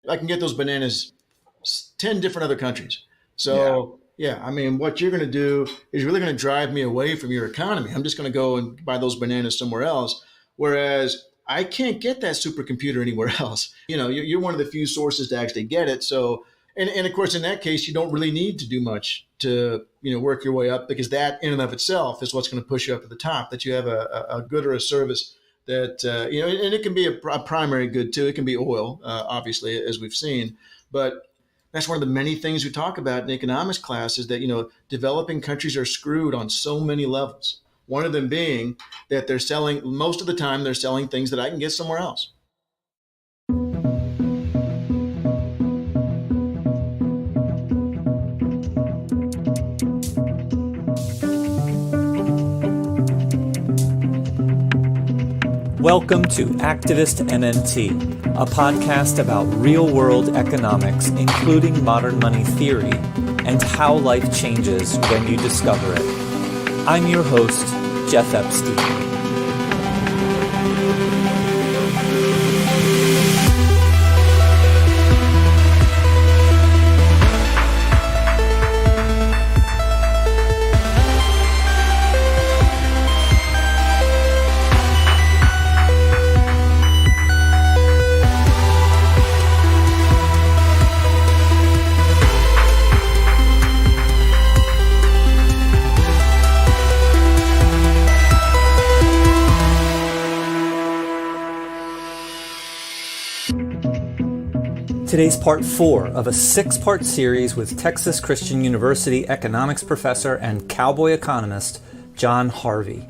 I can get those bananas 10 different other countries. So, yeah, I mean, what you're going to do is really going to drive me away from your economy. I'm just going to go and buy those bananas somewhere else. Whereas I can't get that supercomputer anywhere else. You're one of the few sources to actually get it. So, and of course, in that case, you don't really need to do much to, work your way up, because that in and of itself is what's going to push you up to the top, that you have a good or a service that, and it can be a primary good too. It can be oil, obviously, as we've seen. But that's one of the many things we talk about in economics class, is that, developing countries are screwed on so many levels. One of them being that most of the time, they're selling things that I can get somewhere else. Welcome to Activist MMT, a podcast about real-world economics, including modern money theory, and how life changes when you discover it. I'm your host, Jeff Epstein. Today's part 4 of a 6-part series with Texas Christian University economics professor and cowboy economist John Harvey.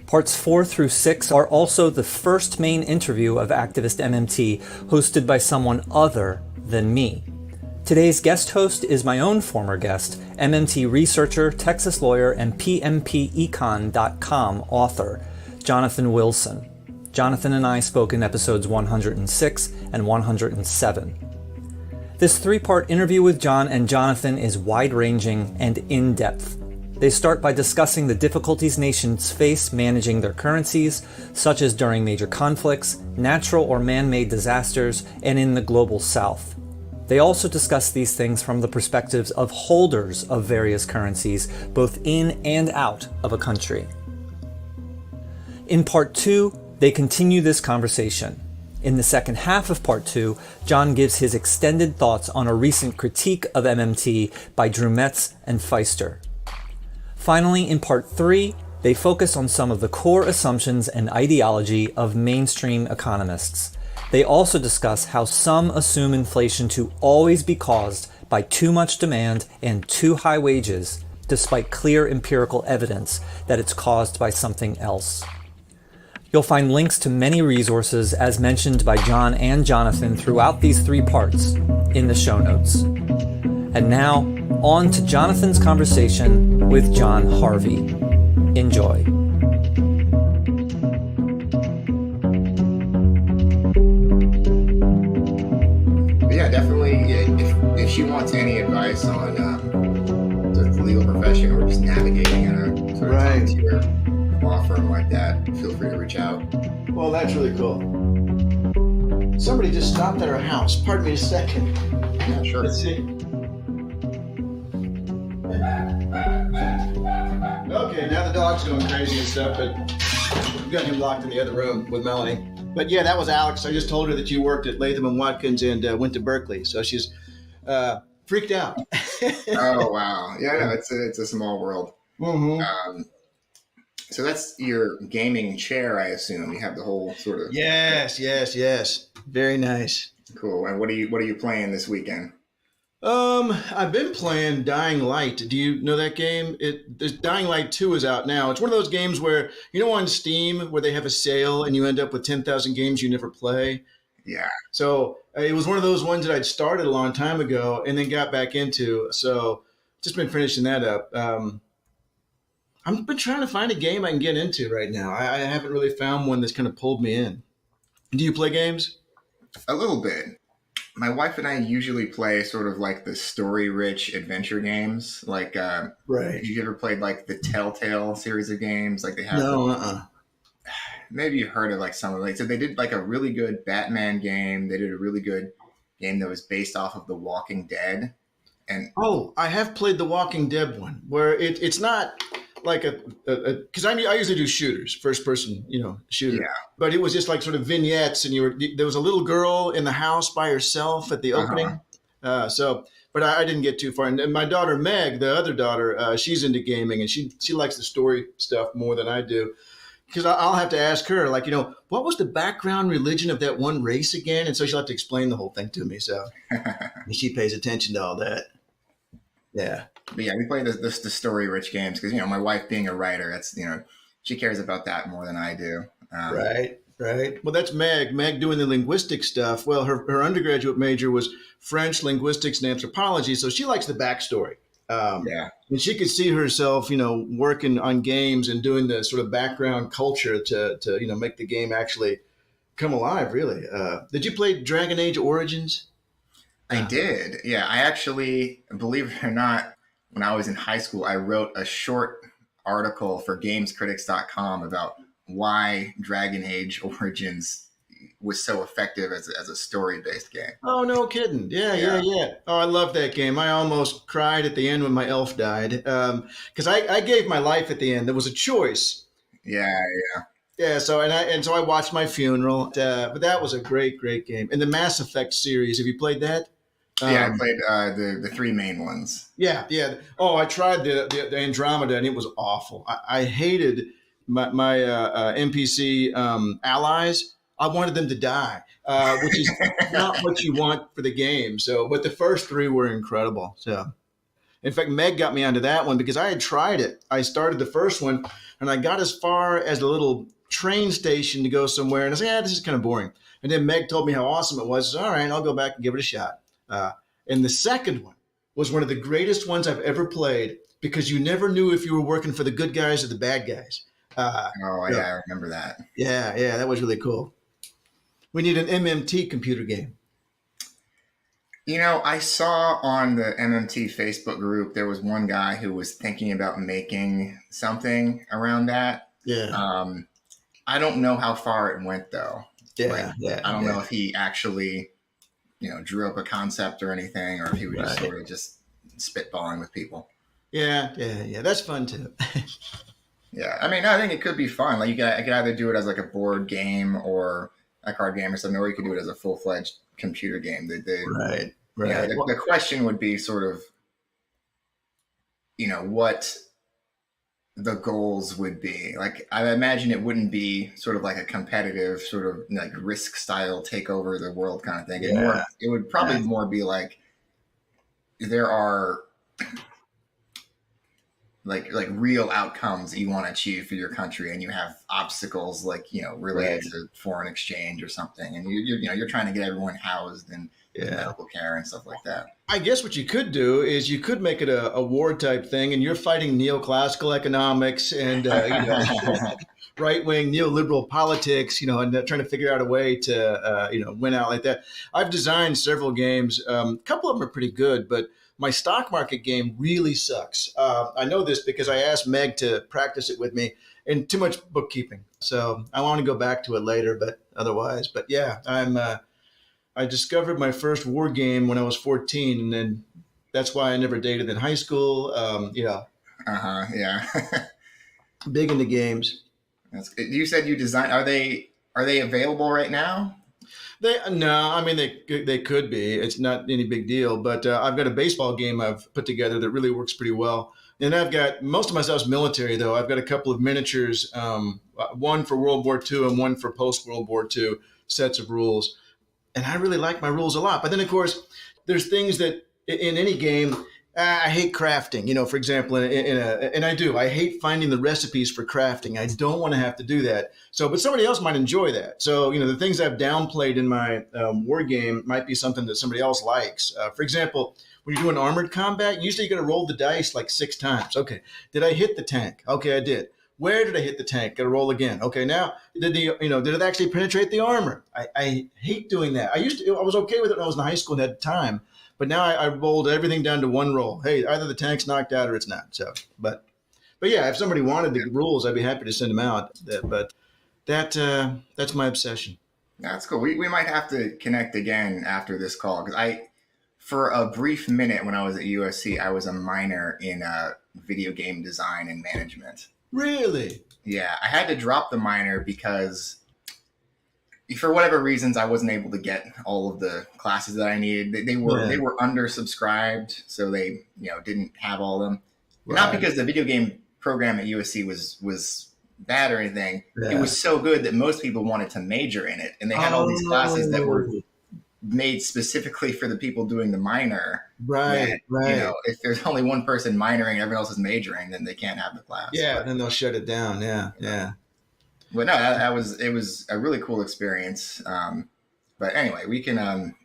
Parts 4 through 6 are also the first main interview of Activist MMT hosted by someone other than me. Today's guest host is my own former guest, MMT researcher, Texas lawyer, and PMPecon.com author, Johnathan Wilson. Johnathan and I spoke in episodes 106 and 107. This 3-part interview with John and Johnathan is wide-ranging and in-depth. They start by discussing the difficulties nations face managing their currencies, such as during major conflicts, natural or man-made disasters, and in the global south. They also discuss these things from the perspectives of holders of various currencies, both in and out of a country. In part 2, they continue this conversation. In the second half of part 2, John gives his extended thoughts on a recent critique of MMT by Drew Metz and Feister. Finally, in part 3, they focus on some of the core assumptions and ideology of mainstream economists. They also discuss how some assume inflation to always be caused by too much demand and too high wages, despite clear empirical evidence that it's caused by something else. You'll find links to many resources as mentioned by John and Johnathan throughout these 3 parts in the show notes. And now, on to Jonathan's conversation with John Harvey. Enjoy. Yeah, definitely. If she wants any advice on the legal profession or just navigating in a sort of top-tier law firm like that, feel free to reach out. Well, that's really cool. Somebody just stopped at our house. Pardon me a second. Yeah, sure. Let's see. Okay, now the dog's going crazy and stuff, but we've got him locked in the other room with Melanie. But yeah, that was Alex. I just told her that you worked at Latham and Watkins and went to Berkeley, so she's freaked out. Oh wow, yeah, no, it's a small world. Mm-hmm. So that's your gaming chair, I assume. You have the whole sort of. Yes. Very nice. Cool. And what are you playing this weekend? I've been playing Dying Light. Do you know that game? Dying Light 2 is out now. It's one of those games where, on Steam, where they have a sale and you end up with 10,000 games you never play. Yeah. So it was one of those ones that I'd started a long time ago and then got back into. So just been finishing that up. I've been trying to find a game I can get into right now. I haven't really found one that's kind of pulled me in. Do you play games? A little bit. My wife and I usually play sort of like the story-rich adventure games. Like, right. Have you ever played like the Telltale series of games? Like they have. No, Maybe you've heard of like some of them. So they did like a really good Batman game. They did a really good game that was based off of The Walking Dead. And Oh, I have played the Walking Dead one, where it's not like because I usually do shooters, first person, shooter, yeah, but it was just like sort of vignettes, and there was a little girl in the house by herself at the uh-huh. opening, but I didn't get too far. And my daughter Meg, the other daughter, she's into gaming, and she likes the story stuff more than I do. Because I'll have to ask her, like, what was the background religion of that one race again? And so she'll have to explain the whole thing to me. So she pays attention to all that. Yeah. But yeah, we play the story rich games because my wife being a writer, that's she cares about that more than I do. Right. Right. Well, that's Meg. Meg doing the linguistic stuff. Well, her undergraduate major was French linguistics and anthropology, so she likes the backstory. Yeah, And she could see herself, working on games and doing the sort of background culture to make the game actually come alive. Really. Did you play Dragon Age Origins? I did. Yeah, I actually, believe it or not, when I was in high school, I wrote a short article for gamescritics.com about why Dragon Age Origins was so effective as a story-based game. Oh, no kidding. Yeah, yeah, Yeah. yeah. Oh, I love that game. I almost cried at the end when my elf died because I gave my life at the end. There was a choice. Yeah, Yeah, so I watched my funeral, but that was a great, great game. And the Mass Effect series, have you played that? yeah. I played the three main ones. Yeah, yeah. Oh, I tried the Andromeda, and it was awful. I hated my NPC allies. I wanted them to die, which is not what you want for the game. So, but the first three were incredible. So, in fact, Meg got me onto that one because I had tried it. I started the first one, and I got as far as the little train station to go somewhere, and I said, "Yeah, this is kind of boring." And then Meg told me how awesome it was. I said, all right, I'll go back and give it a shot. And the second one was one of the greatest ones I've ever played because you never knew if you were working for the good guys or the bad guys. Oh, Yeah, yeah, I remember that. yeah, that was really cool. We need an MMT computer game. I saw on the MMT Facebook group, there was one guy who was thinking about making something around that. Yeah, I don't know how far it went though. Like, yeah. I don't know if he actually, drew up a concept or anything, or if he was just Right. sort of just spitballing with people. Yeah. That's fun too. Yeah, I mean, I think it could be fun. Like I could either do it as like a board game or a card game or something, or you could do it as a full-fledged computer game. Right. The question would be sort of, what the goals would be. Like, I imagine it wouldn't be sort of like a competitive sort of like risk style take over the world kind of thing. It would probably more be like there are like real outcomes that you want to achieve for your country, and you have obstacles like related to foreign exchange or something, and you're trying to get everyone housed and medical care and stuff like that. I guess what you could do is you could make it a war type thing, and you're fighting neoclassical economics and right wing neoliberal politics, and trying to figure out a way to win out like that. I've designed several games. A couple of them are pretty good, but my stock market game really sucks. I know this because I asked Meg to practice it with me, and too much bookkeeping. So I want to go back to it later, but yeah, I discovered my first war game when I was 14, and then that's why I never dated in high school. Yeah. Big into games. That's good. You said you designed. Are they available right now? I mean they could be. It's not any big deal. But I've got a baseball game I've put together that really works pretty well. And I've got most of my stuff's military though. I've got a couple of miniatures, one for World War II and one for post World War II sets of rules. And I really like my rules a lot. But then of course, there's things that in any game. I hate crafting, for example, and I do. I hate finding the recipes for crafting. I don't want to have to do that. So, but somebody else might enjoy that. So, the things I've downplayed in my war game might be something that somebody else likes. For example, when you're doing armored combat, usually you got to roll the dice like 6 times. Okay, did I hit the tank? Okay, I did. Where did I hit the tank? Got to roll again. Okay, now did it actually penetrate the armor? I hate doing that. I was okay with it when I was in high school and had time. But now I rolled everything down to one roll. Hey, either the tank's knocked out or it's not. So, but yeah, if somebody wanted the rules, I'd be happy to send them out. But that's my obsession. That's cool. We might have to connect again after this call because for a brief minute when I was at USC, I was a minor in video game design and management. Really? Yeah, I had to drop the minor because for whatever reasons, I wasn't able to get all of the classes that I needed. They were undersubscribed, so they didn't have all of them. Right. Not because the video game program at USC was bad or anything. Yeah. It was so good that most people wanted to major in it, and they had all these classes that were made specifically for the people doing the minor. Right, right. If there's only one person minoring, everyone else is majoring, then they can't have the class. Yeah, then they'll shut it down. Yeah. But no, it was a really cool experience. But anyway, we can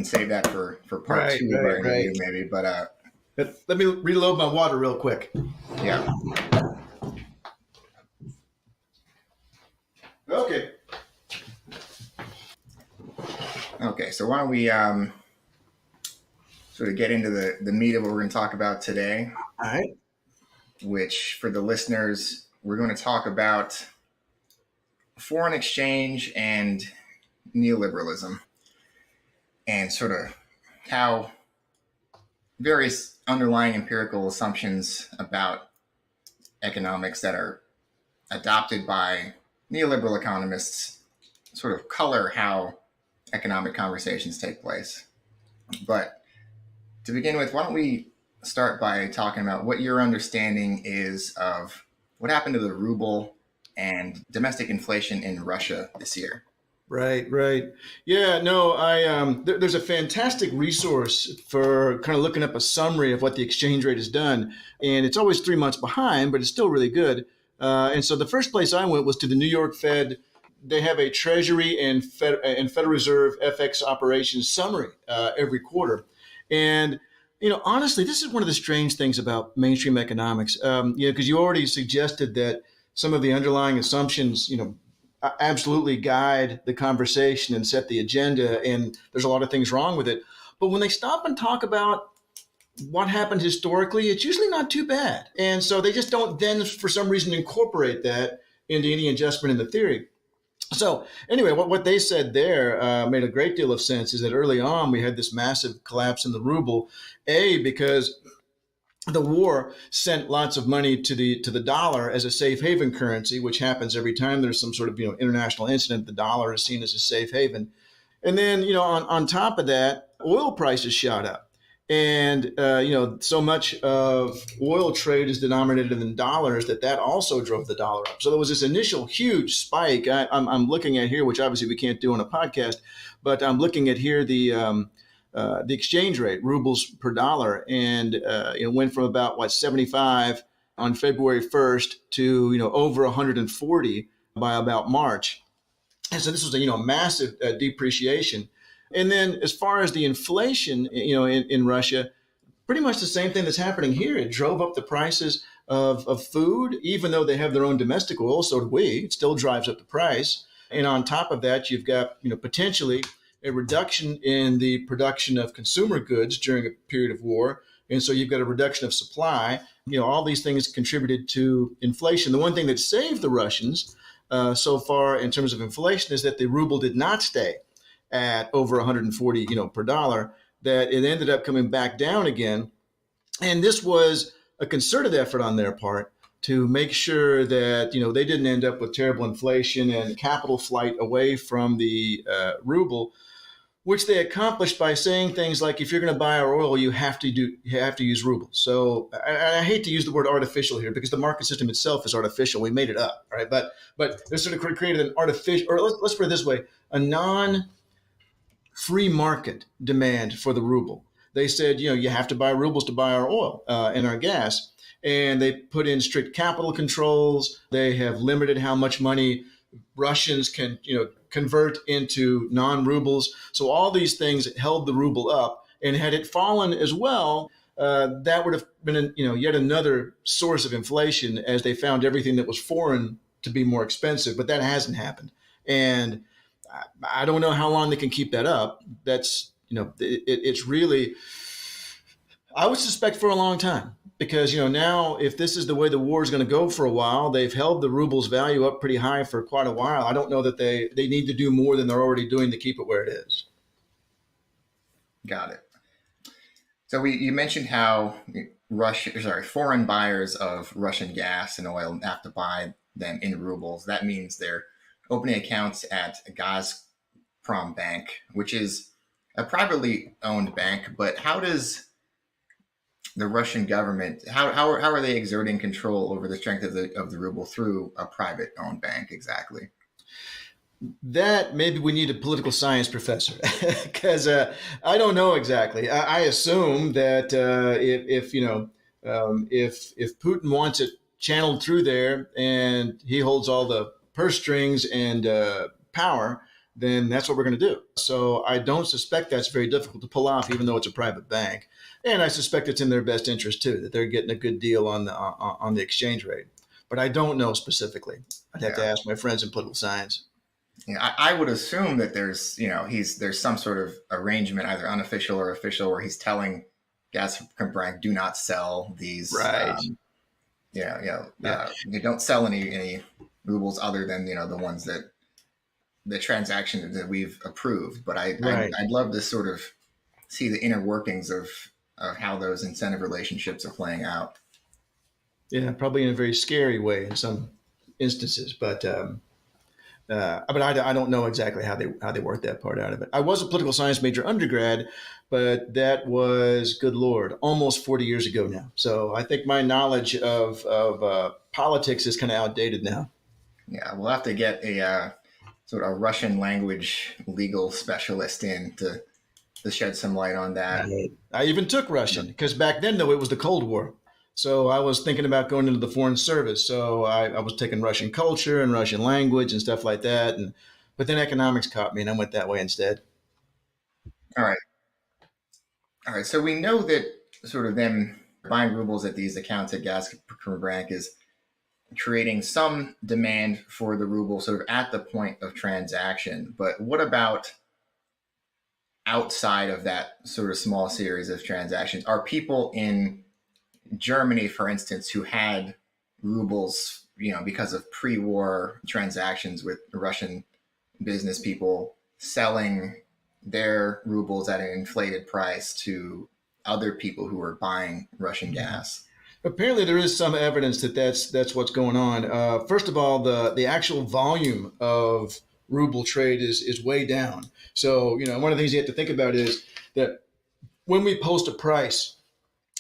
save that for part two of our interview maybe. But let me reload my water real quick. Yeah. Okay, so why don't we sort of get into the meat of what we're going to talk about today. All right. Which, for the listeners, we're going to talk about foreign exchange and neoliberalism and sort of how various underlying empirical assumptions about economics that are adopted by neoliberal economists sort of color how economic conversations take place. But to begin with, why don't we start by talking about what your understanding is of what happened to the ruble and domestic inflation in Russia this year. Right. Yeah, no, there's a fantastic resource for kind of looking up a summary of what the exchange rate has done. And it's always 3 months behind, but it's still really good. And so the first place I went was to the New York Fed. They have a Treasury and Federal Reserve FX operations summary every quarter. And, honestly, this is one of the strange things about mainstream economics, because you already suggested that some of the underlying assumptions, absolutely guide the conversation and set the agenda. And there's a lot of things wrong with it. But when they stop and talk about what happened historically, it's usually not too bad. And so they just don't then, for some reason, incorporate that into any adjustment in the theory. So anyway, what they said there made a great deal of sense, is that early on we had this massive collapse in the ruble, because the war sent lots of money to the dollar as a safe haven currency, which happens every time there's some sort of international incident. The dollar is seen as a safe haven. And then on top of that, oil prices shot up. And, so much of oil trade is denominated in dollars that also drove the dollar up. So there was this initial huge spike. I'm looking at here, which obviously we can't do on a podcast, but I'm looking at here the exchange rate, rubles per dollar. And it went from about 75 on February 1st to, over 140 by about March. And so this was a massive depreciation. And then as far as the inflation, in Russia, pretty much the same thing that's happening here. It drove up the prices of food, even though they have their own domestic oil, so do we. It still drives up the price. And on top of that, you've got, potentially a reduction in the production of consumer goods during a period of war. And so you've got a reduction of supply. All these things contributed to inflation. The one thing that saved the Russians so far in terms of inflation is that the ruble did not stay at over 140, per dollar, that it ended up coming back down again. And this was a concerted effort on their part to make sure that, they didn't end up with terrible inflation and capital flight away from the ruble, which they accomplished by saying things like, if you're going to buy our oil, you have to use rubles. So I hate to use the word artificial here, because the market system itself is artificial. We made it up, right? But they sort of created an artificial, or let's put it this way, a non-free market demand for the ruble. They said, you have to buy rubles to buy our oil and our gas. And they put in strict capital controls. They have limited how much money Russians can, convert into non-rubles. So all these things held the ruble up. And had it fallen as well, that would have been, yet another source of inflation, as they found everything that was foreign to be more expensive. But that hasn't happened. And I don't know how long they can keep that up. That's, it's really, I would suspect for a long time because, now if this is the way the war is going to go for a while, they've held the ruble's value up pretty high for quite a while. I don't know that they need to do more than they're already doing to keep it where it is. Got it. So you mentioned how foreign buyers of Russian gas and oil have to buy them in rubles. That means they're opening accounts at Gazprom Bank, which is a privately owned bank. But how does the Russian government, how are they exerting control over the strength of the ruble through a private owned bank exactly? That maybe we need a political science professor because I don't know exactly. I assume that if Putin wants it channeled through there and he holds all the purse strings and power, then that's what we're going to do. So I don't suspect that's very difficult to pull off, even though it's a private bank. And I suspect it's in their best interest too, that they're getting a good deal on the exchange rate. But I don't know specifically. I'd have to ask my friends in political science. Yeah, I would assume that there's some sort of arrangement, either unofficial or official, where he's telling Gazprom, do not sell these. Right. You don't sell any rubles other than the ones that the transaction that we've approved. But I'd love to sort of see the inner workings of how those incentive relationships are playing out. Yeah, probably in a very scary way in some instances, but I don't know exactly how they work that part out of it. I was a political science major undergrad, but that was, good Lord, almost 40 years ago now. So I think my knowledge of politics is kind of outdated now. Yeah, we'll have to get a sort of Russian language legal specialist in to shed some light on that. I even took Russian because back then, though, it was the Cold War. So I was thinking about going into the foreign service. So I was taking Russian culture and Russian language and stuff like that. But then economics caught me and I went that way instead. All right. So we know that sort of them buying rubles at these accounts at Gazprom Bank is creating some demand for the ruble sort of at the point of transaction. But what about outside of that sort of small series of transactions? Are people in Germany, for instance, who had rubles, because of pre-war transactions with Russian business people selling their rubles at an inflated price to other people who were buying Russian gas? Apparently, there is some evidence that that's what's going on. First of all, the actual volume of ruble trade is way down. So, one of the things you have to think about is that when we post a price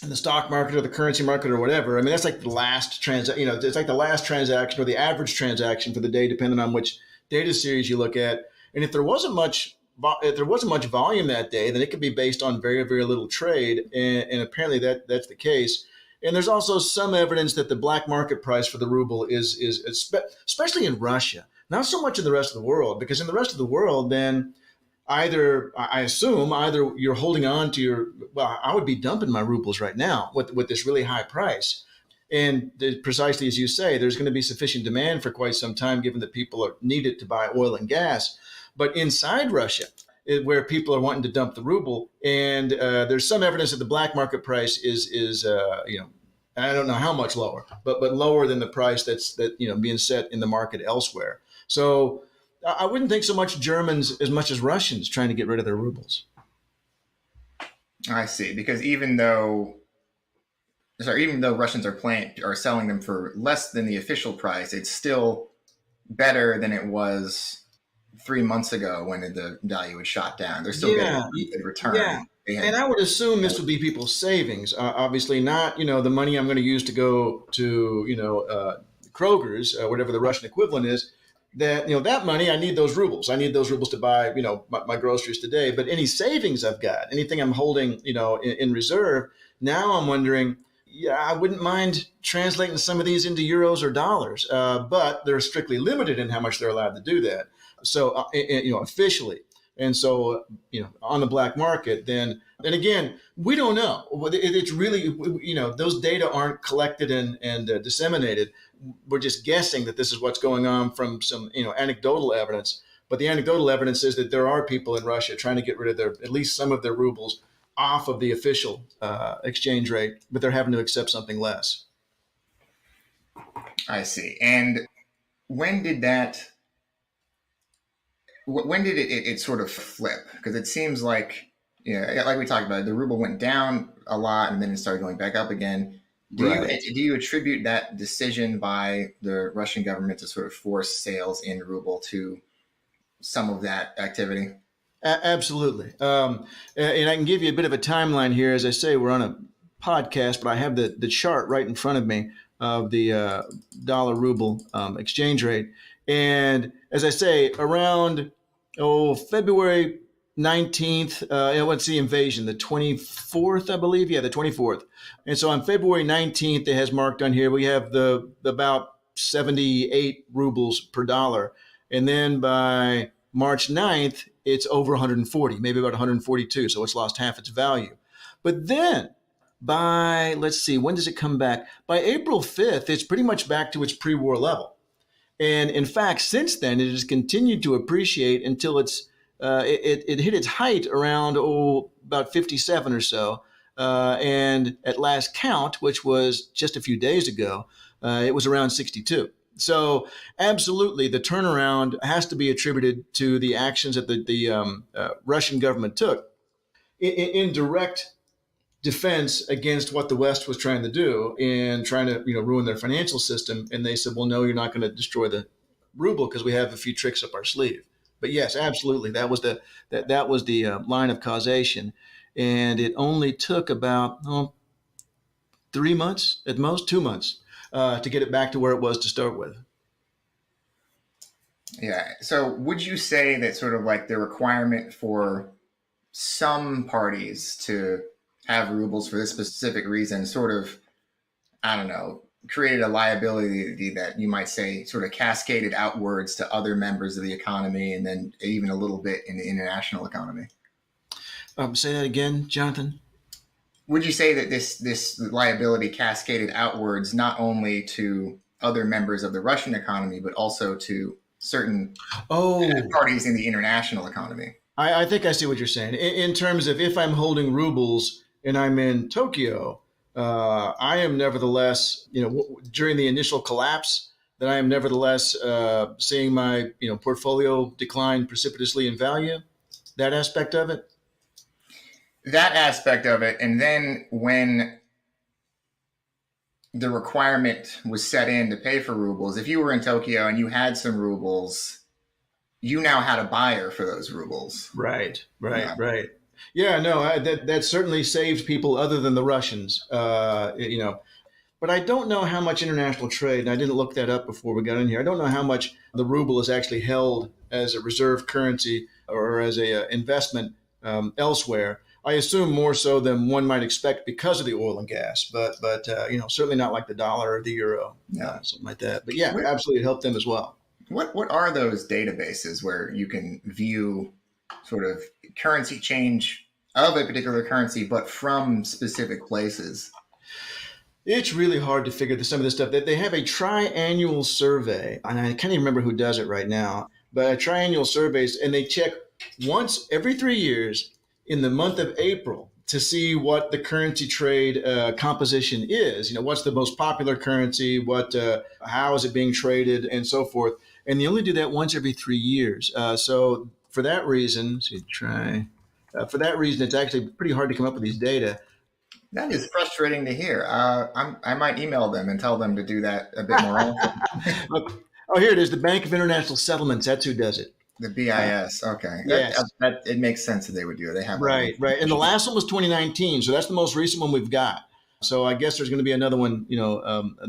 in the stock market or the currency market or whatever, I mean, that's like the last it's like the last transaction or the average transaction for the day, depending on which data series you look at. And if there wasn't much volume that day, then it could be based on very, very little trade. And apparently that's the case. And there's also some evidence that the black market price for the ruble is especially in Russia, not so much in the rest of the world, because in the rest of the world, then I assume you're holding on to I would be dumping my rubles right now with this really high price. And precisely as you say, there's going to be sufficient demand for quite some time, given that people need it to buy oil and gas. But inside Russia, where people are wanting to dump the ruble, and there's some evidence that the black market price is I don't know how much lower, but lower than the price that's being set in the market elsewhere. So I wouldn't think so much Germans as much as Russians trying to get rid of their rubles. I see, because even though Russians are selling them for less than the official price, it's still better than it was 3 months ago when the value was shot down. They're still getting a good return. Yeah. And I would assume this would be people's savings. Obviously not, the money I'm going to use to go to, Kroger's, whatever the Russian equivalent is. That money, I need those rubles. I need those rubles to buy, my groceries today. But any savings I've got, anything I'm holding, in reserve, now I'm wondering, I wouldn't mind translating some of these into euros or dollars, but they're strictly limited in how much they're allowed to do that. So, officially. And so, on the black market, then again, we don't know. It's really, those data aren't collected and disseminated. We're just guessing that this is what's going on from some, anecdotal evidence. But the anecdotal evidence is that there are people in Russia trying to get rid of at least some of their rubles off of the official exchange rate, but they're having to accept something less. I see. And when did it sort of flip? Because it seems like, like we talked about, the ruble went down a lot and then it started going back up again. Do you attribute that decision by the Russian government to sort of force sales in ruble to some of that activity? Absolutely. And I can give you a bit of a timeline here. As I say, we're on a podcast, but I have the chart right in front of me of the dollar ruble exchange rate. And as I say, around February 19th, what's the invasion? The 24th, I believe. Yeah, the 24th. And so on February 19th, it has marked on here, we have the about 78 rubles per dollar. And then by March 9th, it's over 140, maybe about 142. So it's lost half its value. But then by, let's see, when does it come back? By April 5th, it's pretty much back to its pre-war level. And in fact, since then, it has continued to appreciate until it hit its height around, about 57 or so. And at last count, which was just a few days ago, it was around 62. So absolutely, the turnaround has to be attributed to the actions that the Russian government took in direct defense against what the West was trying to do and trying to ruin their financial system. And they said, well, no, you're not going to destroy the ruble because we have a few tricks up our sleeve. But yes, absolutely, that was the line of causation, and it only took about 3 months at most, 2 months. To get it back to where it was to start with. Yeah. So would you say that sort of like the requirement for some parties to have rubles for this specific reason sort of, I don't know, created a liability that you might say sort of cascaded outwards to other members of the economy and then even a little bit in the international economy? Say that again, Jonathan. Would you say that this liability cascaded outwards not only to other members of the Russian economy, but also to certain parties in the international economy? I think I see what you're saying. In terms of if I'm holding rubles and I'm in Tokyo, I am nevertheless, during the initial collapse, that I am nevertheless seeing my portfolio decline precipitously in value. That aspect of it. That aspect of it. And then when the requirement was set in to pay for rubles, if you were in Tokyo and you had some rubles, you now had a buyer for those rubles. Right. Yeah, no, that certainly saves people other than the Russians, But I don't know how much international trade, and I didn't look that up before we got in here. I don't know how much the ruble is actually held as a reserve currency or as a investment elsewhere. I assume more so than one might expect because of the oil and gas, but certainly not like the dollar or the euro, something like that. But yeah, absolutely, it helped them as well. What are those databases where you can view sort of currency change of a particular currency, but from specific places? It's really hard to figure some of this stuff. They have a triannual survey, and I can't even remember who does it right now, but a triannual surveys, and they check once every 3 years in the month of April to see what the currency trade composition is. What's the most popular currency? How is it being traded, and so forth. And they only do that once every 3 years. So for that reason, it's actually pretty hard to come up with these data. That is frustrating to hear. I might email them and tell them to do that a bit more often. Here it is. The Bank of International Settlements. That's who does it. The BIS. Okay. Yes. It makes sense that they would do it. They have right. And the last one was 2019. So that's the most recent one we've got. So I guess there's going to be another one,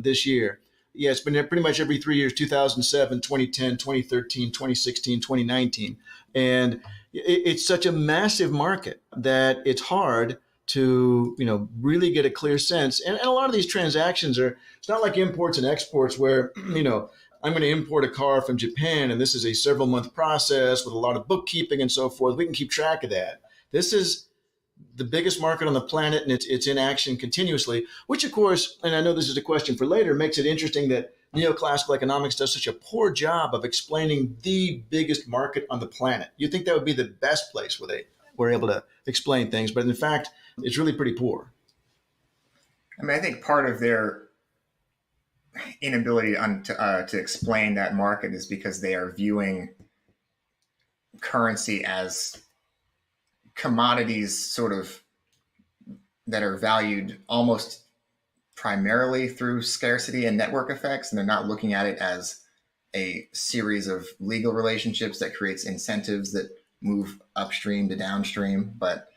this year. Yeah, it's been pretty much every 3 years, 2007, 2010, 2013, 2016, 2019. And it's such a massive market that it's hard to, really get a clear sense. And a lot of these transactions it's not like imports and exports where, I'm going to import a car from Japan, and this is a several month process with a lot of bookkeeping and so forth. We can keep track of that. This is the biggest market on the planet, and it's in action continuously, which of course, and I know this is a question for later, makes it interesting that neoclassical economics does such a poor job of explaining the biggest market on the planet. You'd think that would be the best place where they we're able to explain things. But in fact, it's really pretty poor. I mean, I think part of their inability to explain that market is because they are viewing currency as commodities sort of that are valued almost primarily through scarcity and network effects, and they're not looking at it as a series of legal relationships that creates incentives that move upstream to downstream. But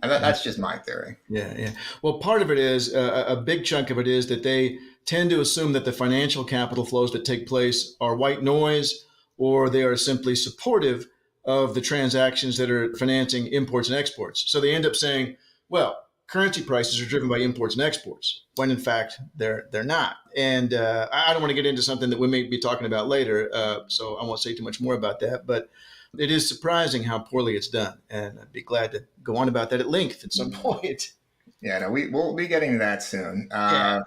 that's just my theory. Yeah. Well, part of it is, a big chunk of it is that they tend to assume that the financial capital flows that take place are white noise, or they are simply supportive of the transactions that are financing imports and exports. So they end up saying, well, currency prices are driven by imports and exports, when in fact they're not. And I don't want to get into something that we may be talking about later, so I won't say too much more about that. But it is surprising how poorly it's done, and I'd be glad to go on about that at length at some point. Yeah, no, we'll be getting to that soon. All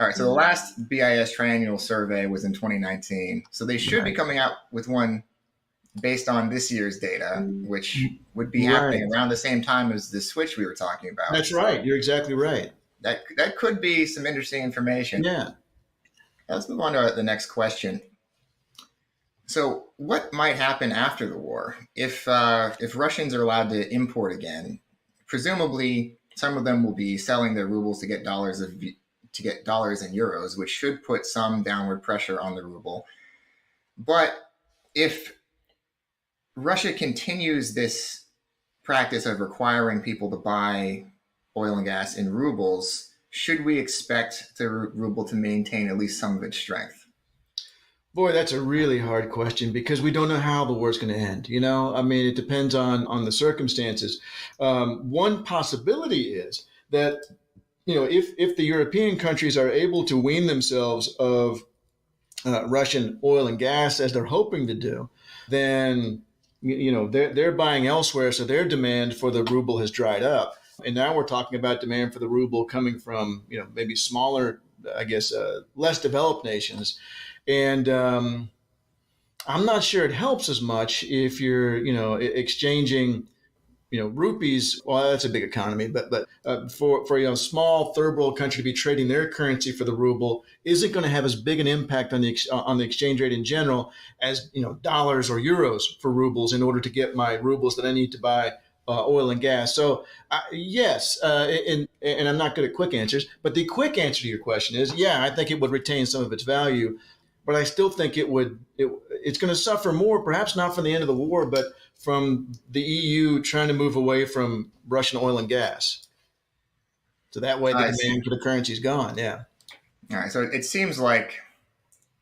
right, so the last BIS triennial survey was in 2019. So they should be coming out with one based on this year's data, which would be happening around the same time as the switch we were talking about. That's right. You're exactly right. That could be some interesting information. Yeah. Let's move on to the next question. So what might happen after the war if Russians are allowed to import again? Presumably, some of them will be selling their rubles to get dollars and euros, which should put some downward pressure on the ruble. But if Russia continues this practice of requiring people to buy oil and gas in rubles, should we expect the ruble to maintain at least some of its strength? Boy, that's a really hard question, because we don't know how the war is going to end. I mean, it depends on the circumstances. One possibility is that, if the European countries are able to wean themselves of Russian oil and gas, as they're hoping to do, then they're buying elsewhere, so their demand for the ruble has dried up. And now we're talking about demand for the ruble coming from, maybe smaller, less developed nations. And I'm not sure it helps as much if you're, exchanging, rupees. Well, that's a big economy, but for a small third world country to be trading their currency for the ruble isn't going to have as big an impact on the exchange rate in general as dollars or euros for rubles in order to get my rubles that I need to buy oil and gas. So yes, and I'm not good at quick answers, but the quick answer to your question is, yeah, I think it would retain some of its value, but I still think it's going to suffer more, perhaps not from the end of the war, but from the EU trying to move away from Russian oil and gas. So that way the demand for the currency is gone. Yeah. All right. So it seems like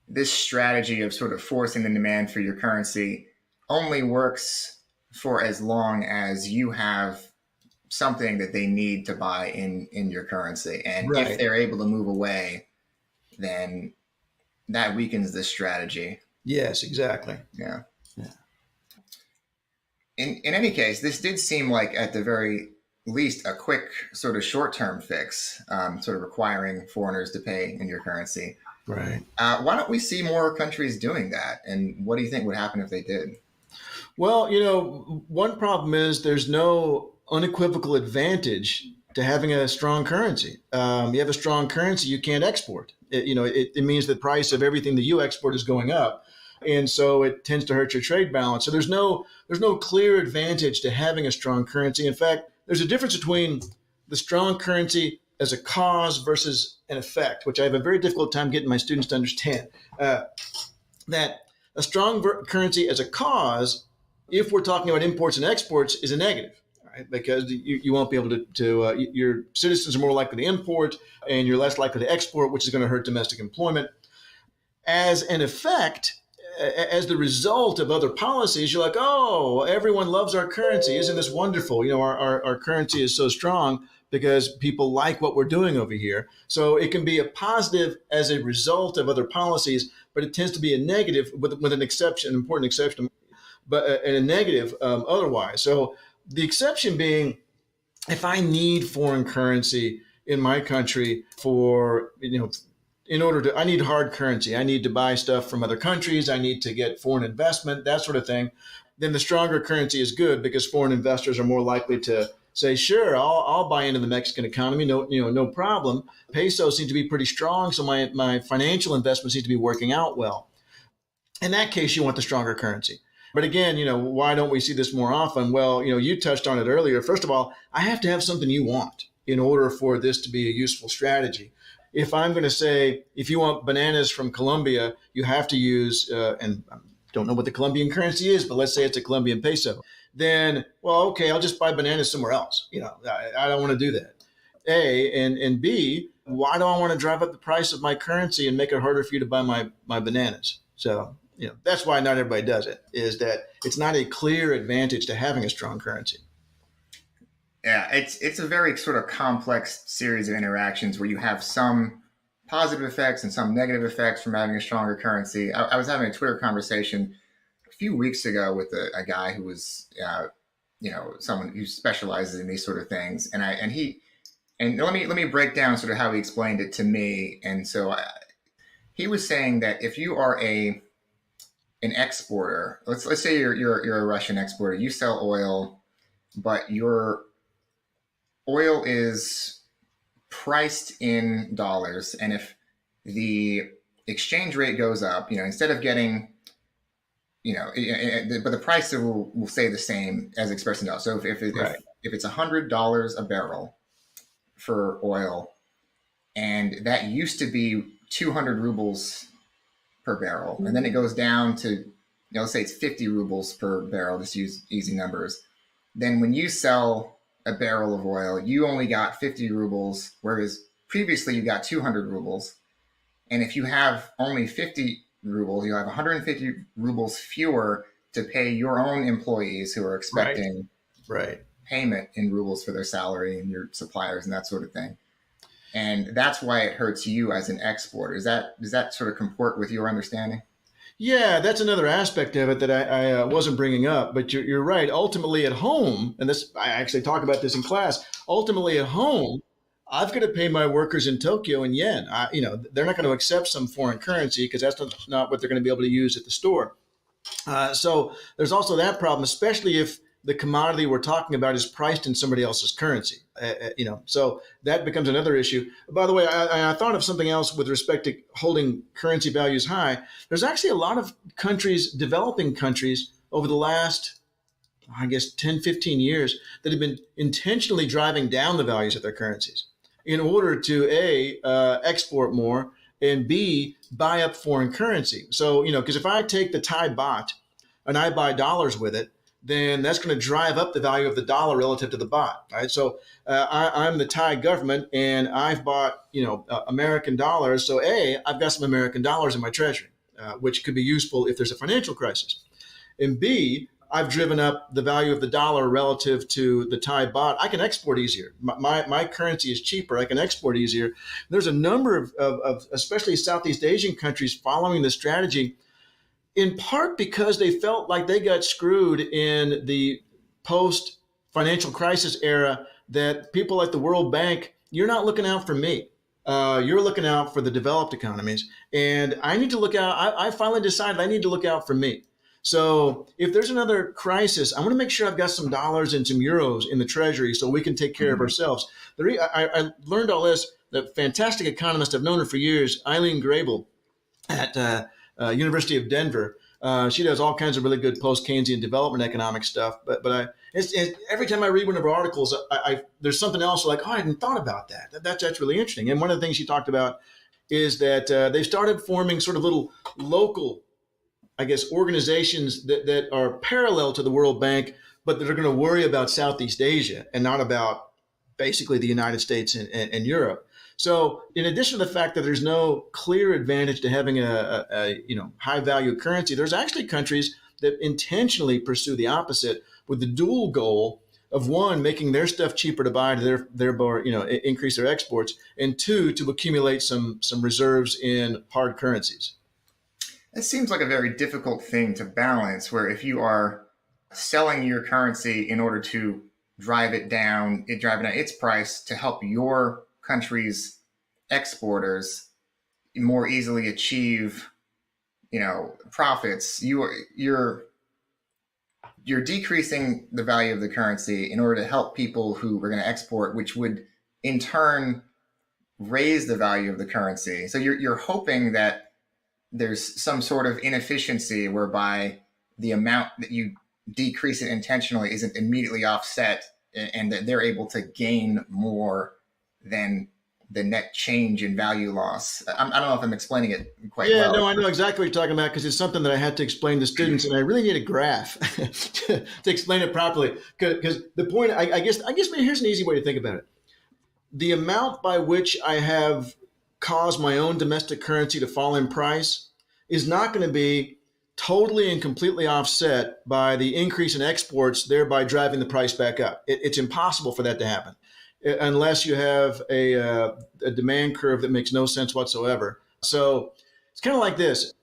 this strategy of sort of forcing the demand for your currency only works for as long as you have something that they need to buy in your currency. And if they're able to move away, then that weakens this strategy. Yes, exactly. Yeah. In any case, this did seem like, at the very least, a quick sort of short-term fix, sort of requiring foreigners to pay in your currency. Right. Why don't we see more countries doing that? And what do you think would happen if they did? Well, one problem is there's no unequivocal advantage to having a strong currency. You have a strong currency, you can't export. It means the price of everything that you export is going up. And so it tends to hurt your trade balance. So there's no clear advantage to having a strong currency. In fact, there's a difference between the strong currency as a cause versus an effect, which I have a very difficult time getting my students to understand. That a strong currency as a cause, if we're talking about imports and exports, is a negative, right? Because you won't be able to your citizens are more likely to import and you're less likely to export, which is going to hurt domestic employment. As an effect, as the result of other policies, you're like, oh, everyone loves our currency. Isn't this wonderful? Our currency is so strong because people like what we're doing over here. So it can be a positive as a result of other policies, but it tends to be a negative with an exception, an important exception, but a negative otherwise. So the exception being, if I need foreign currency in my country for, I need hard currency. I need to buy stuff from other countries. I need to get foreign investment, that sort of thing. then the stronger currency is good because foreign investors are more likely to say, sure, I'll buy into the Mexican economy. No problem. Peso seems to be pretty strong. So my financial investments seem to be working out well. In that case, you want the stronger currency. But again, why don't we see this more often? Well, you touched on it earlier. First of all, I have to have something you want in order for this to be a useful strategy. If I'm going to say, if you want bananas from Colombia, you have to use, and I don't know what the Colombian currency is, but let's say it's a Colombian peso. Then, well, okay, I'll just buy bananas somewhere else. I don't want to do that. A, and B, why do I want to drive up the price of my currency and make it harder for you to buy my bananas? So, that's why not everybody does it, is that it's not a clear advantage to having a strong currency. Yeah, it's a very sort of complex series of interactions where you have some positive effects and some negative effects from having a stronger currency. I was having a Twitter conversation a few weeks ago with a guy who was, someone who specializes in these sort of things, and let me break down sort of how he explained it to me. And so he was saying that if you are an exporter, let's say you're a Russian exporter, you sell oil, but your oil is priced in dollars, and if the exchange rate goes up, instead of getting, but the price will stay the same as expressed in dollars. So if it's $100 a barrel for oil, and that used to be 200 rubles per barrel, and then it goes down to, let's say it's 50 rubles per barrel, just use easy numbers. Then when you sell a barrel of oil, you only got 50 rubles, whereas previously you got 200 rubles. And if you have only 50 rubles, you have 150 rubles fewer to pay your own employees who are expecting payment in rubles for their salary and your suppliers and that sort of thing. And that's why it hurts you as an exporter. Does that sort of comport with your understanding? Yeah, that's another aspect of it that I wasn't bringing up, but you're right. Ultimately at home, and I actually talk about this in class, ultimately at home, I've got to pay my workers in Tokyo in yen. They're not going to accept some foreign currency because that's not what they're going to be able to use at the store. So there's also that problem, especially if the commodity we're talking about is priced in somebody else's currency. So that becomes another issue. By the way, I thought of something else with respect to holding currency values high. There's actually a lot of countries, developing countries, over the last, 10, 15 years that have been intentionally driving down the values of their currencies in order to A, export more, and B, buy up foreign currency. So, because if I take the Thai baht and I buy dollars with it, then that's going to drive up the value of the dollar relative to the baht, right? So I'm the Thai government, and I've bought, American dollars. So I've got some American dollars in my treasury, which could be useful if there's a financial crisis. And B, I've driven up the value of the dollar relative to the Thai baht. I can export easier. My currency is cheaper. I can export easier. There's a number of especially Southeast Asian countries following this strategy, in part because they felt like they got screwed in the post-financial crisis era, that people like the World Bank, you're not looking out for me. You're looking out for the developed economies. And I need to look out. I finally decided I need to look out for me. So if there's another crisis, I want to make sure I've got some dollars and some euros in the treasury so we can take care of ourselves. I learned all this. The fantastic economist, I've known her for years, Eileen Grable at University of Denver. She does all kinds of really good post-Keynesian development economic stuff. But every time I read one of her articles, there's something else like, I hadn't thought about that. That's really interesting. And one of the things she talked about is that they've started forming sort of little local, organizations that are parallel to the World Bank, but that are going to worry about Southeast Asia and not about basically the United States and Europe. So in addition to the fact that there's no clear advantage to having a high value currency, there's actually countries that intentionally pursue the opposite with the dual goal of, one, making their stuff cheaper to buy to thereby increase their exports, and two, to accumulate some reserves in hard currencies. It seems like a very difficult thing to balance, where if you are selling your currency in order to driving down its price to help your country's exporters more easily achieve, profits, you're you're decreasing the value of the currency in order to help people who are going to export, which would in turn raise the value of the currency. So you're hoping that there's some sort of inefficiency whereby the amount that you decrease it intentionally isn't immediately offset, and that they're able to gain more than the net change in value loss. I don't know if I'm explaining it quite well. Yeah, no, I know exactly what you're talking about because it's something that I had to explain to students, and I really need a graph to explain it properly. Because the point, I guess, maybe here's an easy way to think about it. The amount by which I have caused my own domestic currency to fall in price is not going to be totally and completely offset by the increase in exports, thereby driving the price back up. It's impossible for that to happen unless you have a demand curve that makes no sense whatsoever. So it's kind of like this.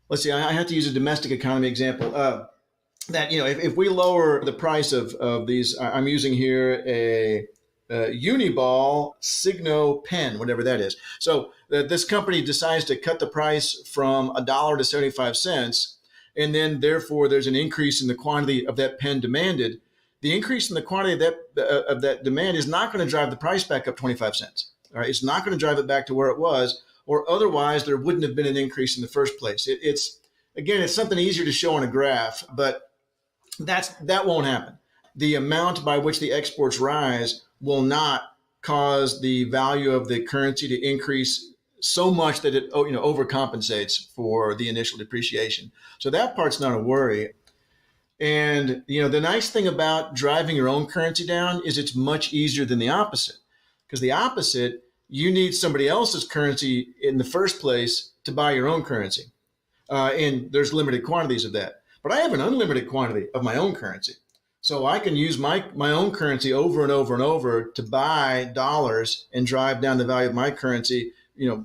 Let's see, I have to use a domestic economy example. That, if we lower the price of these, I'm using here a Uniball Signo pen, whatever that is. So this company decides to cut the price from $1 to 75 cents, and then therefore there's an increase in the quantity of that pen demanded. The increase in the quantity of that demand is not going to drive the price back up 25 cents. All right, it's not going to drive it back to where it was, or otherwise there wouldn't have been an increase in the first place. It's something easier to show on a graph, but that won't happen. The amount by which the exports rise will not cause the value of the currency to increase so much that it overcompensates for the initial depreciation. So that part's not a worry. And the nice thing about driving your own currency down is it's much easier than the opposite. Because the opposite, you need somebody else's currency in the first place to buy your own currency. And there's limited quantities of that. But I have an unlimited quantity of my own currency. So I can use my own currency over and over and over to buy dollars and drive down the value of my currency,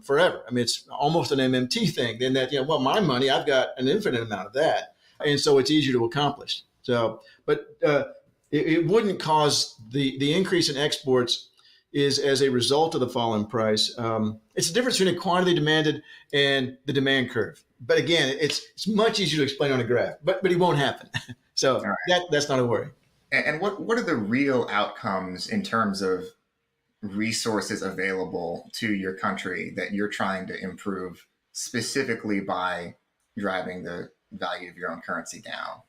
forever. I mean, it's almost an MMT thing. Then that, my money, I've got an infinite amount of that. And so it's easier to accomplish. So, but it wouldn't cause the increase in exports is as a result of the fall in price. It's the difference between a quantity demanded and the demand curve. But again, it's much easier to explain on a graph, but it won't happen. So right. That's not a worry. And what are the real outcomes in terms of resources available to your country that you're trying to improve specifically by driving the value of your own currency down?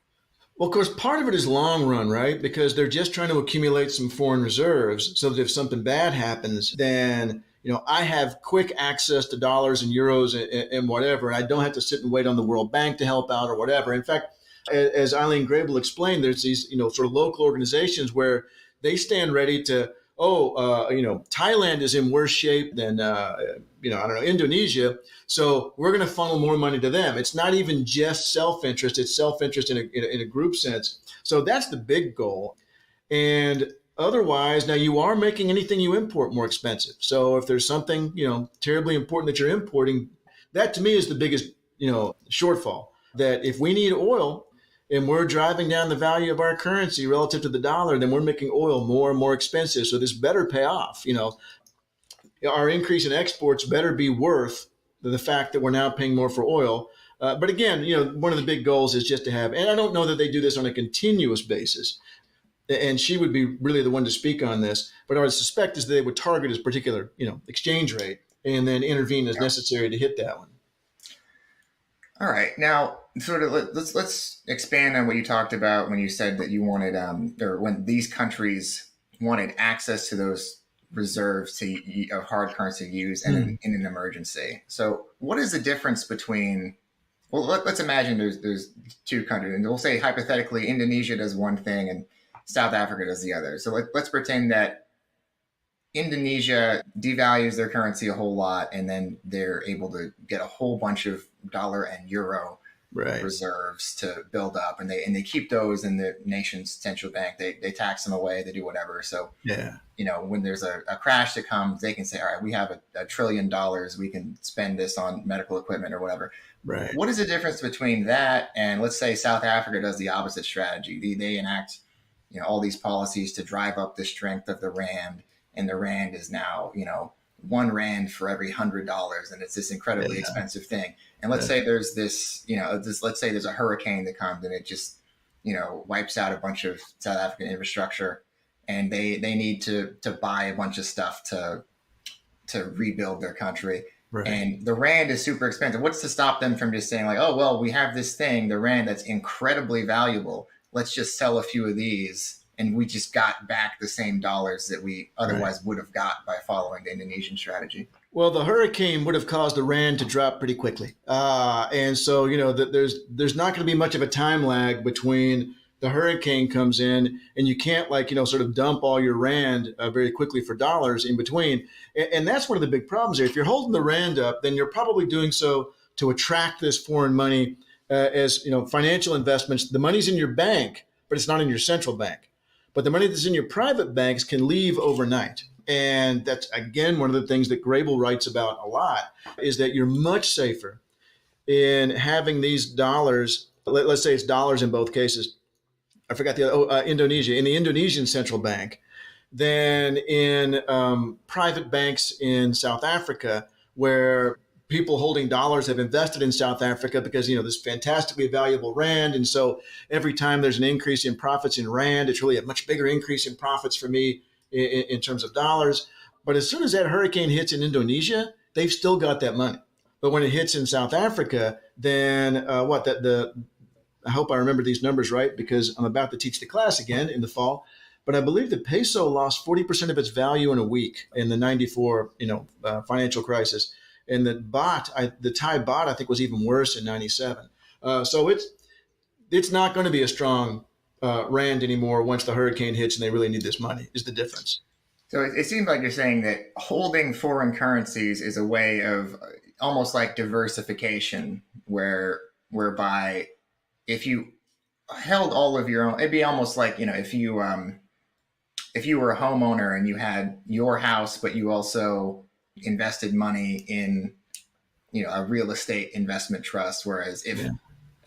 Well, of course, part of it is long run, right? Because they're just trying to accumulate some foreign reserves so that if something bad happens, then, I have quick access to dollars and euros and whatever. And I don't have to sit and wait on the World Bank to help out or whatever. In fact, as Eileen Grable explained, there's these, sort of local organizations where they stand ready to, Thailand is in worse shape than, Indonesia. So we're going to funnel more money to them. It's not even just self-interest. It's self-interest in a group sense. So that's the big goal. And otherwise, now you are making anything you import more expensive. So if there's something, terribly important that you're importing, that to me is the biggest, shortfall. That if we need oil and we're driving down the value of our currency relative to the dollar, then we're making oil more and more expensive. So this better pay off. Our increase in exports better be worth the fact that we're now paying more for oil. But again, one of the big goals is just to have, and I don't know that they do this on a continuous basis, and she would be really the one to speak on this, but I would suspect is that they would target this particular, exchange rate and then intervene as necessary to hit that one. All right. Now, sort of let's expand on what you talked about when you said that you wanted, or when these countries wanted access to those reserves of hard currency to use in an emergency. So what is the difference between, well, let's imagine there's two countries, and we'll say hypothetically Indonesia does one thing and South Africa does the other. So let's pretend that Indonesia devalues their currency a whole lot, and then they're able to get a whole bunch of dollar and euro reserves to build up, and they keep those in the nation's central bank. They tax them away, they do whatever. So when there's a crash that comes, they can say, all right, we have $1 trillion, we can spend this on medical equipment or whatever. Right. What is the difference between that and, let's say, South Africa does the opposite strategy? They enact all these policies to drive up the strength of the rand, and the rand is now 1 rand for every $100, and it's this incredibly expensive thing. And let's say there's this, let's say there's a hurricane that comes and it just wipes out a bunch of South African infrastructure, and they need to buy a bunch of stuff to rebuild their country. Right. And the rand is super expensive. What's to stop them from just saying like, oh, well, we have this thing, the rand, that's incredibly valuable. Let's just sell a few of these. And we just got back the same dollars that we otherwise would have got by following the Indonesian strategy. Well, the hurricane would have caused the rand to drop pretty quickly. And so, there's not going to be much of a time lag between the hurricane comes in and you can't sort of dump all your rand very quickly for dollars in between. And that's one of the big problems here. If you're holding the rand up, then you're probably doing so to attract this foreign money as, financial investments. The money's in your bank, but it's not in your central bank. But the money that's in your private banks can leave overnight. And that's, again, one of the things that Grable writes about a lot, is that you're much safer in having these dollars. Let's say it's dollars in both cases. I forgot Indonesia, in the Indonesian central bank, than in private banks in South Africa, where people holding dollars have invested in South Africa because, this fantastically valuable rand. And so every time there's an increase in profits in rand, it's really a much bigger increase in profits for me in terms of dollars. But as soon as that hurricane hits in Indonesia, they've still got that money. But when it hits in South Africa, then I hope I remember these numbers right, because I'm about to teach the class again in the fall. But I believe the peso lost 40% of its value in a week in the 94, financial crisis. And the Thai baht, I think, was even worse in 97. So it's not going to be a strong rand anymore once the hurricane hits and they really need this money, is the difference. So it seems like you're saying that holding foreign currencies is a way of almost like diversification, whereby if you held all of your own, it'd be almost like, if you were a homeowner and you had your house, but you also invested money in, a real estate investment trust. Whereas if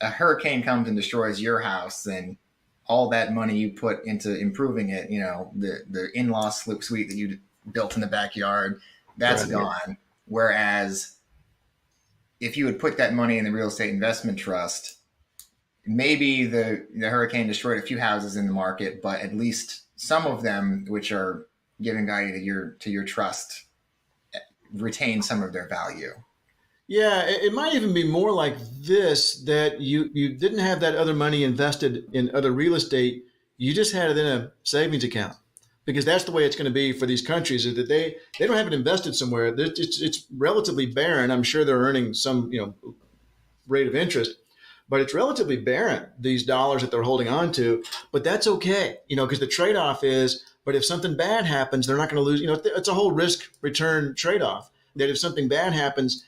a hurricane comes and destroys your house, then all that money you put into improving it, the in-law suite that you built in the backyard, that's gone. Whereas if you would put that money in the real estate investment trust, maybe the hurricane destroyed a few houses in the market, but at least some of them, which are giving value to your trust, retain some of their value. Yeah, it might even be more like this, that you didn't have that other money invested in other real estate. You just had it in a savings account, because that's the way it's going to be for these countries, is that they don't have it invested somewhere. It's relatively barren. I'm sure they're earning some rate of interest, but it's relatively barren, these dollars that they're holding on to. But that's okay, because the trade-off is, but if something bad happens, they're not going to lose. It's a whole risk-return trade-off, that if something bad happens,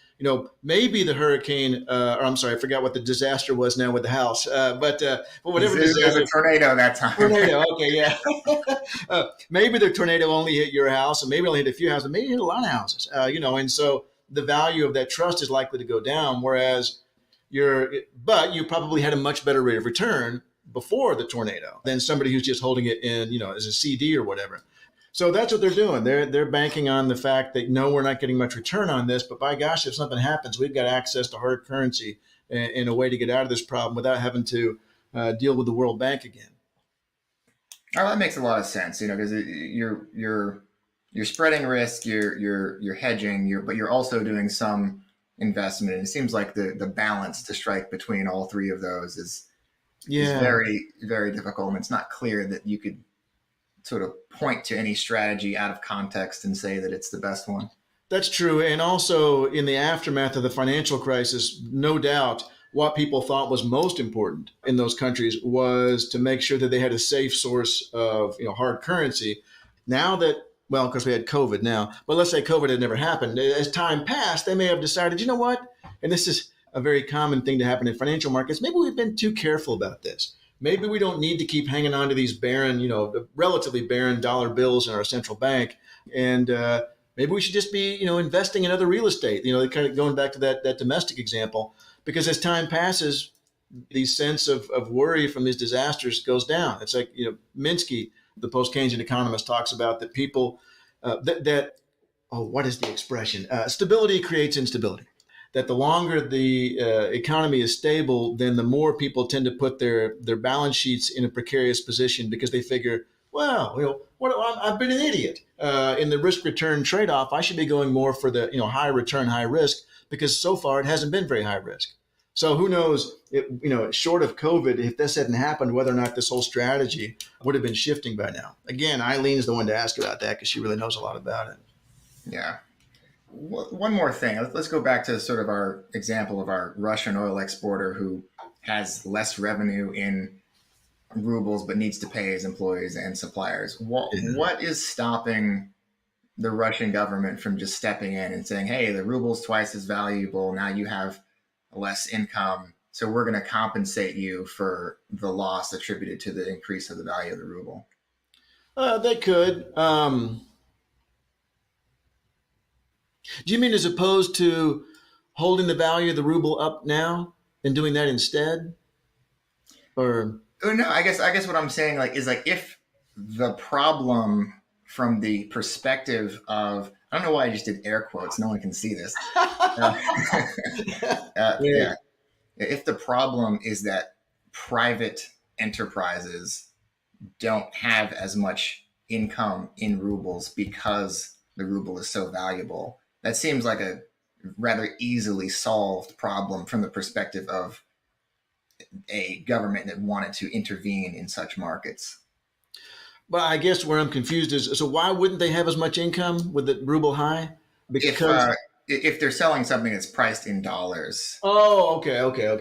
maybe the hurricane, or I'm sorry, I forgot what the disaster was now with the house, but whatever. It was a tornado that time. Tornado, okay, yeah. Maybe the tornado only hit your house, and maybe only hit a few houses, maybe hit a lot of houses, and so the value of that trust is likely to go down, whereas but you probably had a much better rate of return before the tornado than somebody who's just holding it in, as a CD or whatever. So that's what they're doing. They're banking on the fact that, no, we're not getting much return on this, but by gosh, if something happens, we've got access to hard currency in a way to get out of this problem without having to deal with the World Bank again. Oh, that makes a lot of sense, because you're spreading risk, you're hedging, but you're also doing some investment. And it seems like the balance to strike between all three of those is very, very difficult. And it's not clear that you could sort of point to any strategy out of context and say that it's the best one. That's true. And also in the aftermath of the financial crisis, no doubt what people thought was most important in those countries was to make sure that they had a safe source of hard currency. Now that, well, of course we had COVID now, but let's say COVID had never happened. As time passed, they may have decided, you know what? And this is a very common thing to happen in financial markets. Maybe we've been too careful about this. Maybe we don't need to keep hanging on to these barren, relatively barren dollar bills in our central bank. And maybe we should just be, investing in other real estate, kind of going back to that domestic example, because as time passes, the sense of worry from these disasters goes down. It's like, Minsky, the post-Keynesian economist, talks about that people what is the expression? Stability creates instability. that the longer the economy is stable, then the more people tend to put their balance sheets in a precarious position because they figure, well, I've been an idiot in the risk return trade off. I should be going more for the high return, high risk, because so far it hasn't been very high risk. So who knows, short of COVID, if this hadn't happened, whether or not this whole strategy would have been shifting by now. Again, Eileen's the one to ask about that because she really knows a lot about it. Yeah. One more thing. Let's go back to sort of our example of our Russian oil exporter who has less revenue in rubles but needs to pay his employees and suppliers. What is stopping the Russian government from just stepping in and saying, hey, the ruble's twice as valuable. Now you have less income, so we're going to compensate you for the loss attributed to the increase of the value of the ruble? They could. Do you mean as opposed to holding the value of the ruble up now and doing that instead? Or no, I guess what I'm saying is if the problem from the perspective of, I don't know why I just did air quotes. No one can see this. Yeah. If the problem is that private enterprises don't have as much income in rubles because the ruble is so valuable, that seems like a rather easily solved problem from the perspective of a government that wanted to intervene in such markets. But I guess where I'm confused is, so why wouldn't they have as much income with the ruble high? Because if they're selling something that's priced in dollars. Oh, okay.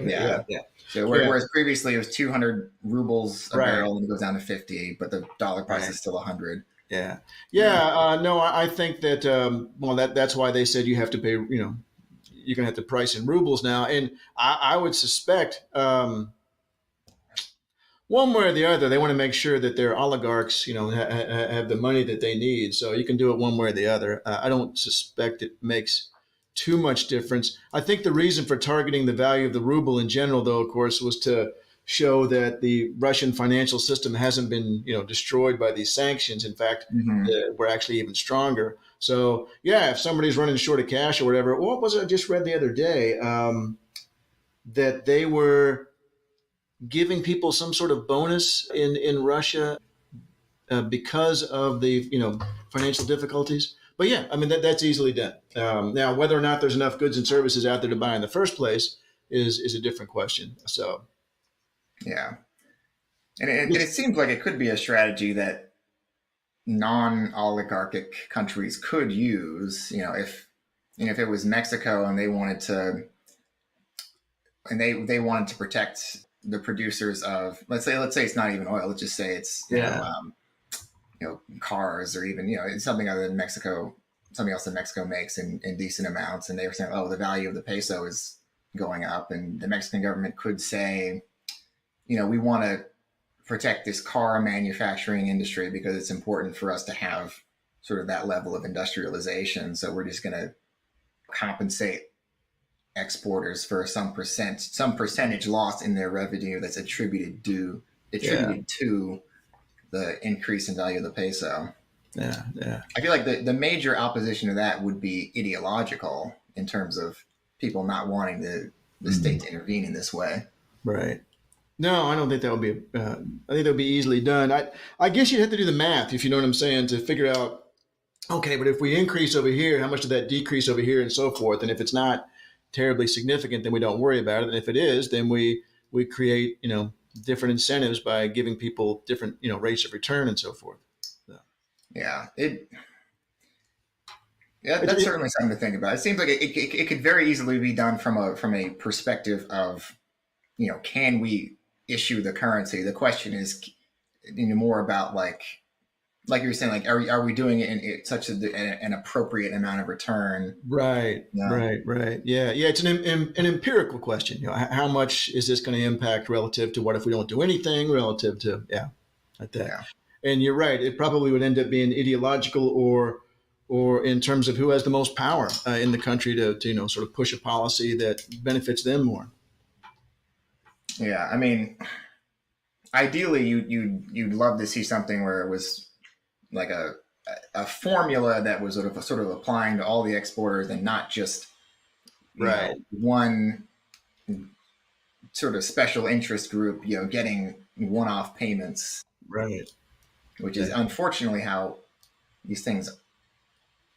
Yeah. So whereas previously it was 200 rubles a barrel and it goes down to 50, but the dollar price is still 100. Yeah. No, I think that that's why they said you have to pay. You're gonna have to price in rubles now, and I would suspect. One way or the other, they want to make sure that their oligarchs, have the money that they need. So you can do it one way or the other. I don't suspect it makes too much difference. I think the reason for targeting the value of the ruble in general, though, of course, was to show that the Russian financial system hasn't been, destroyed by these sanctions. In fact, we're actually even stronger. So, yeah, if somebody's running short of cash or whatever, what was it I just read the other day? That they were giving people some sort of bonus in Russia because of the financial difficulties. But yeah, I mean that's easily done. Now, whether or not there's enough goods and services out there to buy in the first place is a different question. So yeah, and it seems like it could be a strategy that non-oligarchic countries could use. If it was Mexico and they wanted to, they wanted to protect the producers of, let's say it's not even oil. Let's just say it's cars, or even it's something other than Mexico, something else that Mexico makes in decent amounts, and they were saying, oh, the value of the peso is going up, and the Mexican government could say, we want to protect this car manufacturing industry because it's important for us to have sort of that level of industrialization, so we're just going to compensate exporters for some percentage loss in their revenue that's attributed to the increase in value of the peso. Yeah. I feel like the major opposition to that would be ideological in terms of people not wanting the state to intervene in this way. Right. No, I don't think that would be. I think that would be easily done. I guess you'd have to do the math, if you know what I'm saying, to figure out. Okay, but if we increase over here, how much did that decrease over here, and so forth? And if it's not terribly significant, then we don't worry about it. And if it is, then we create different incentives by giving people different rates of return and so forth. So. Yeah, that's certainly something to think about. It seems like it could very easily be done from a perspective of can we issue the currency? The question is more about like you were saying, like, are we doing it in such an appropriate amount of return? Right. Yeah. It's an empirical question. How much is this going to impact relative to what if we don't do anything? Relative to like that. Yeah. And you're right. It probably would end up being ideological or in terms of who has the most power in the country to sort of push a policy that benefits them more. Yeah, I mean, ideally, you'd love to see something where it was like a formula that was sort of applying to all the exporters and not just Right. one sort of special interest group, getting one-off payments, Right. which is unfortunately how these things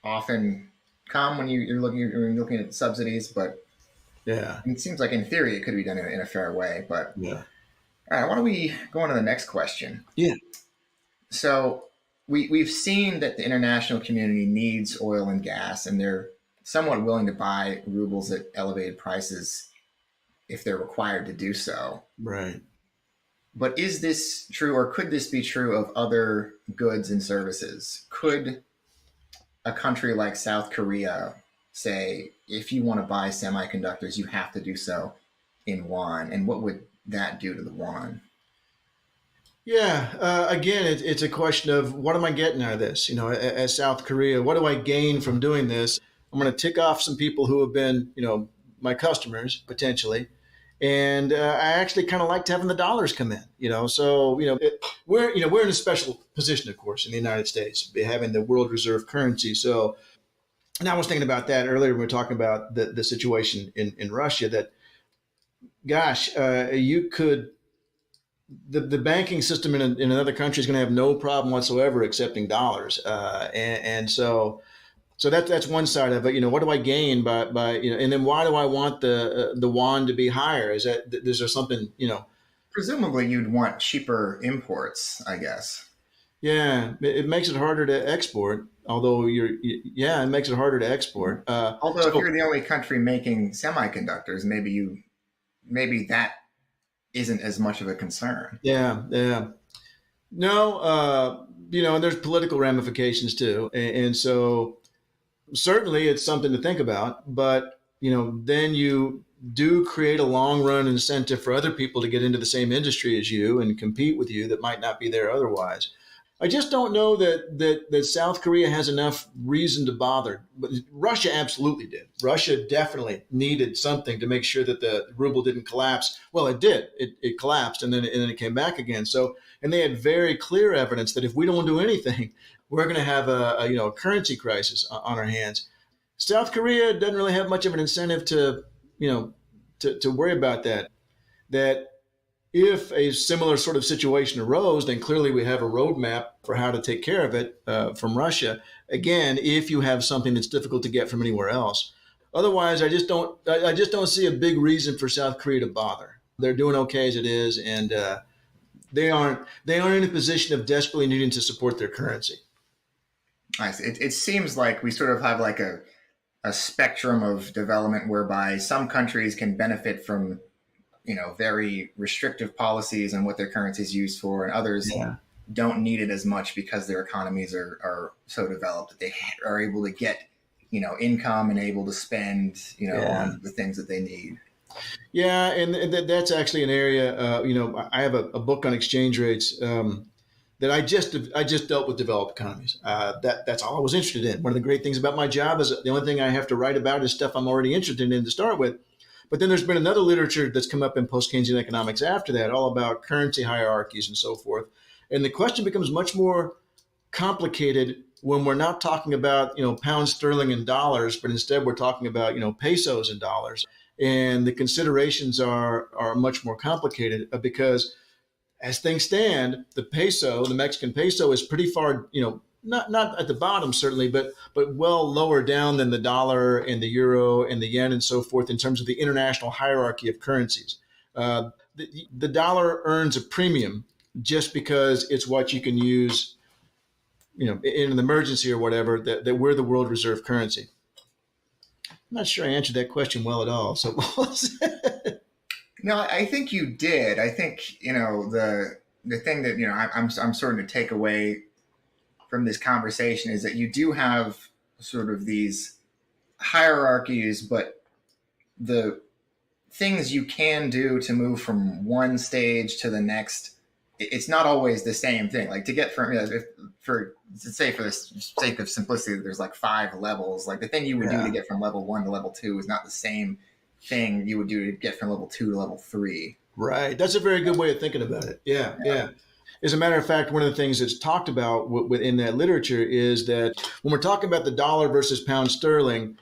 often come when you're looking at subsidies. But Yeah. it seems like in theory it could be done in a fair way. But Yeah. all right, why don't we go on to the next question? Yeah. So we've seen that the international community needs oil and gas, and they're somewhat willing to buy rubles at elevated prices if they're required to do so. Right. But is this true, or could this be true of other goods and services? Could a country like South Korea say, if you want to buy semiconductors, you have to do so in won? And what would that do to the won? Yeah. Again, it's a question of what am I getting out of this? As South Korea, what do I gain from doing this? I'm going to tick off some people who have been, my customers potentially. And I actually kind of liked having the dollars come in, so, we're in a special position, of course, in the United States, having the world reserve currency. So, and I was thinking about that earlier when we were talking about the situation in Russia, that, gosh, you could, the banking system in another country is going to have no problem whatsoever accepting dollars. And so that's one side of it. What do I gain by and then why do I want the won to be higher? Is there something, Presumably you'd want cheaper imports, I guess. Yeah, it makes it harder to export. Although it makes it harder to export. Although if you're the only country making semiconductors, maybe that isn't as much of a concern. Yeah. No, and there's political ramifications too. And so certainly it's something to think about, but, then you do create a long run incentive for other people to get into the same industry as you and compete with you that might not be there otherwise. I just don't know that South Korea has enough reason to bother. But Russia absolutely did. Russia definitely needed something to make sure that the ruble didn't collapse. Well, it did. It collapsed, and then it came back again. So, and they had very clear evidence that if we don't do anything, we're going to have a currency crisis on our hands. South Korea doesn't really have much of an incentive to worry about that. That if a similar sort of situation arose, then clearly we have a roadmap for how to take care of it from Russia. Again, if you have something that's difficult to get from anywhere else. Otherwise, I just don't see a big reason for South Korea to bother. They're doing okay as it is, and they aren't in a position of desperately needing to support their currency. Nice. It seems like we sort of have like a spectrum of development whereby some countries can benefit from very restrictive policies and what their currency is used for, and others don't need it as much because their economies are so developed that they are able to get, income and able to spend, on the things that they need. Yeah, and that's actually an area. I have a book on exchange rates that I just dealt with developed economies. That's all I was interested in. One of the great things about my job is the only thing I have to write about is stuff I'm already interested in to start with. But then there's been another literature that's come up in post-Keynesian economics after that, all about currency hierarchies and so forth. And the question becomes much more complicated when we're not talking about, pounds sterling and dollars, but instead we're talking about, pesos and dollars. And the considerations are much more complicated because as things stand, the Mexican peso is pretty far, not at the bottom certainly, but well lower down than the dollar and the euro and the yen and so forth in terms of the international hierarchy of currencies. The dollar earns a premium just because it's what you can use, in an emergency or whatever, that we're the world reserve currency. I'm not sure I answered that question well at all. So what was it? No, I think you did. I think, the thing that, I'm starting to take away from this conversation is that you do have sort of these hierarchies, but the things you can do to move from one stage to the next, it's not always the same thing. Like to get from, for the sake of simplicity, there's like 5 levels. Like the thing you would do to get from level 1 to level 2 is not the same thing you would do to get from level 2 to level 3. Right. That's a very good way of thinking about it. Yeah. As a matter of fact, one of the things that's talked about within that literature is that when we're talking about the dollar versus pound sterling,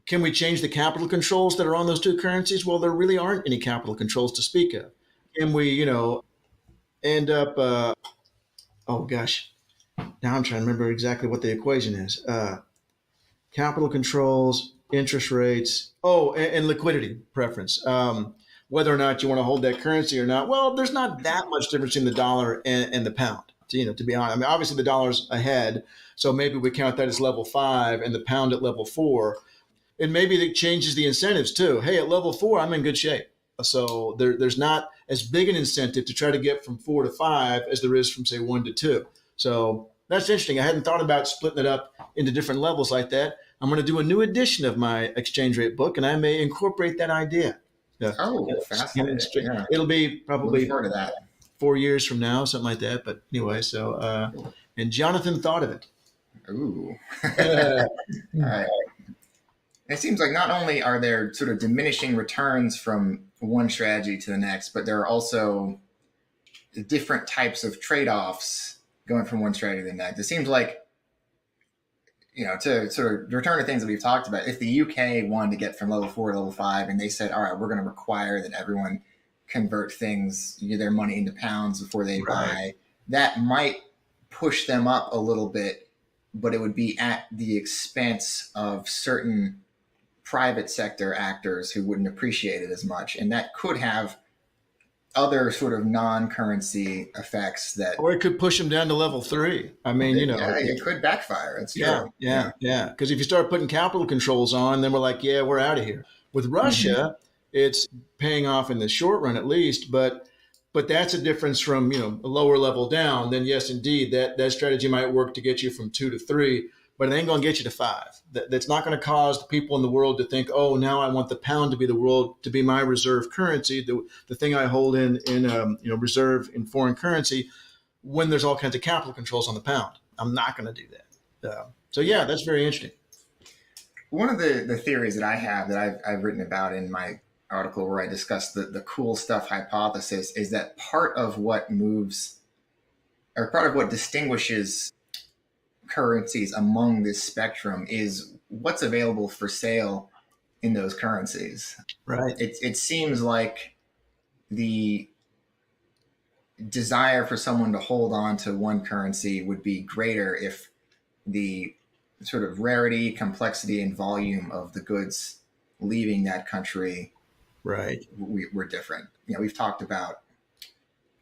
can we change the capital controls that are on those two currencies? Well, there really aren't any capital controls to speak of. Can we, end up, oh gosh, now I'm trying to remember exactly what the equation is. Capital controls, interest rates, and liquidity preference. Whether or not you want to hold that currency or not, well, there's not that much difference in the dollar and the pound. To be honest, I mean, obviously the dollar's ahead, so maybe we count that as level 5 and the pound at level 4, and maybe it changes the incentives too. Hey, at level 4, I'm in good shape, so there's not as big an incentive to try to get from 4 to 5 as there is from say 1 to 2. So that's interesting. I hadn't thought about splitting it up into different levels like that. I'm going to do a new edition of my exchange rate book, and I may incorporate that idea. Yeah. Oh, fascinating. Yeah. It'll be probably Looking forward to that. 4 years from now, something like that. But anyway, so and Johnathan thought of it. Ooh. All right. It seems like not only are there sort of diminishing returns from one strategy to the next, but there are also different types of trade-offs going from one strategy to the next. It seems like, to sort of return to things that we've talked about, if the UK wanted to get from level 4 to level 5 and they said, all right, we're going to require that everyone convert their money into pounds before they buy, that might push them up a little bit, but it would be at the expense of certain private sector actors who wouldn't appreciate it as much. And that could have other sort of non-currency effects or it could push them down to level 3. I mean, it could backfire. It's true. Yeah. Because if you start putting capital controls on, then we're like, yeah, we're out of here. With Russia, it's paying off in the short run at least, but that's a difference from a lower level down. Then yes, indeed, that strategy might work to get you from 2 to 3, but it ain't going to get you to 5. That's not going to cause the people in the world to think, oh, now I want the pound to be my reserve currency, the thing I hold in reserve in foreign currency, when there's all kinds of capital controls on the pound. I'm not going to do that. So yeah, that's very interesting. One of the theories that I have that I've written about in my article where I discuss the cool stuff hypothesis is that part of what distinguishes currencies among this spectrum is what's available for sale in those currencies. Right. It seems like the desire for someone to hold on to one currency would be greater if the sort of rarity, complexity, and volume of the goods leaving that country were different. We've talked about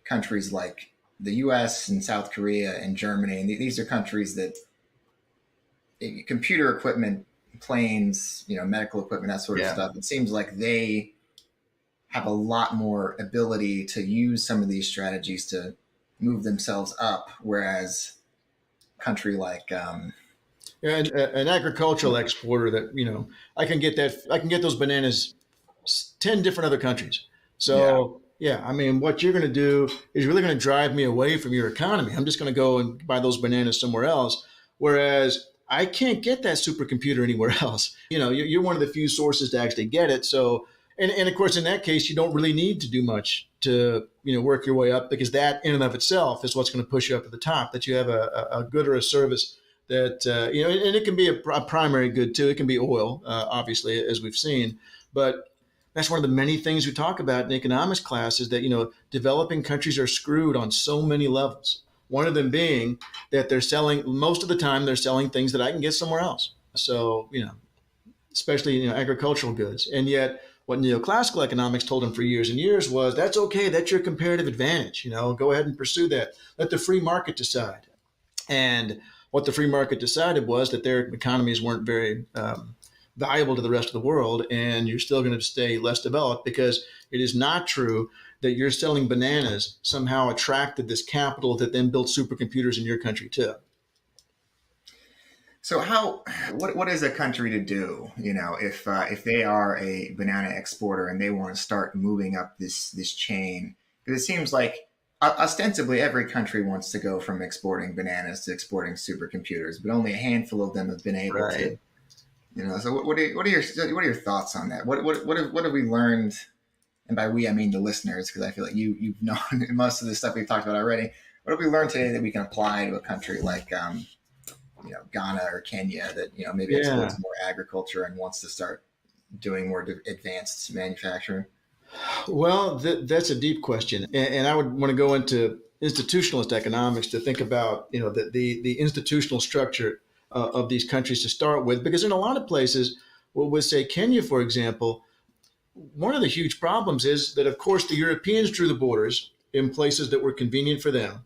countries like the US and South Korea and Germany, and these are countries that computer equipment, planes, medical equipment, that sort of stuff. It seems like they have a lot more ability to use some of these strategies to move themselves up, whereas a country like an agricultural exporter that I can get those bananas 10 different other countries. So yeah, I mean, what you're going to do is really going to drive me away from your economy. I'm just going to go and buy those bananas somewhere else. Whereas I can't get that supercomputer anywhere else. You're one of the few sources to actually get it. So, and of course, in that case, you don't really need to do much to, work your way up, because that in and of itself is what's going to push you up to the top, that you have a good or a service that, and it can be a primary good too. It can be oil, obviously, as we've seen, but that's one of the many things we talk about in economics class is that, developing countries are screwed on so many levels. One of them being that most of the time they're selling things that I can get somewhere else. So, especially, agricultural goods. And yet what neoclassical economics told them for years and years was, that's okay. That's your comparative advantage. Go ahead and pursue that. Let the free market decide. And what the free market decided was that their economies weren't very valuable to the rest of the world, and you're still going to stay less developed, because it is not true that you're selling bananas somehow attracted this capital that then built supercomputers in your country too. So what is a country to do, if they are a banana exporter and they want to start moving up this chain? Because it seems like ostensibly every country wants to go from exporting bananas to exporting supercomputers, but only a handful of them have been able to. So what are your thoughts on that? What have we learned? And by we, I mean the listeners, because I feel like you've known most of the stuff we've talked about already. What have we learned today that we can apply to a country like Ghana or Kenya that, maybe Yeah. exports more agriculture and wants to start doing more advanced manufacturing? Well, that's a deep question, and I would want to go into institutionalist economics to think about the institutional structure of these countries to start with, because in a lot of places, well, with say Kenya, for example, one of the huge problems is that, of course, the Europeans drew the borders in places that were convenient for them,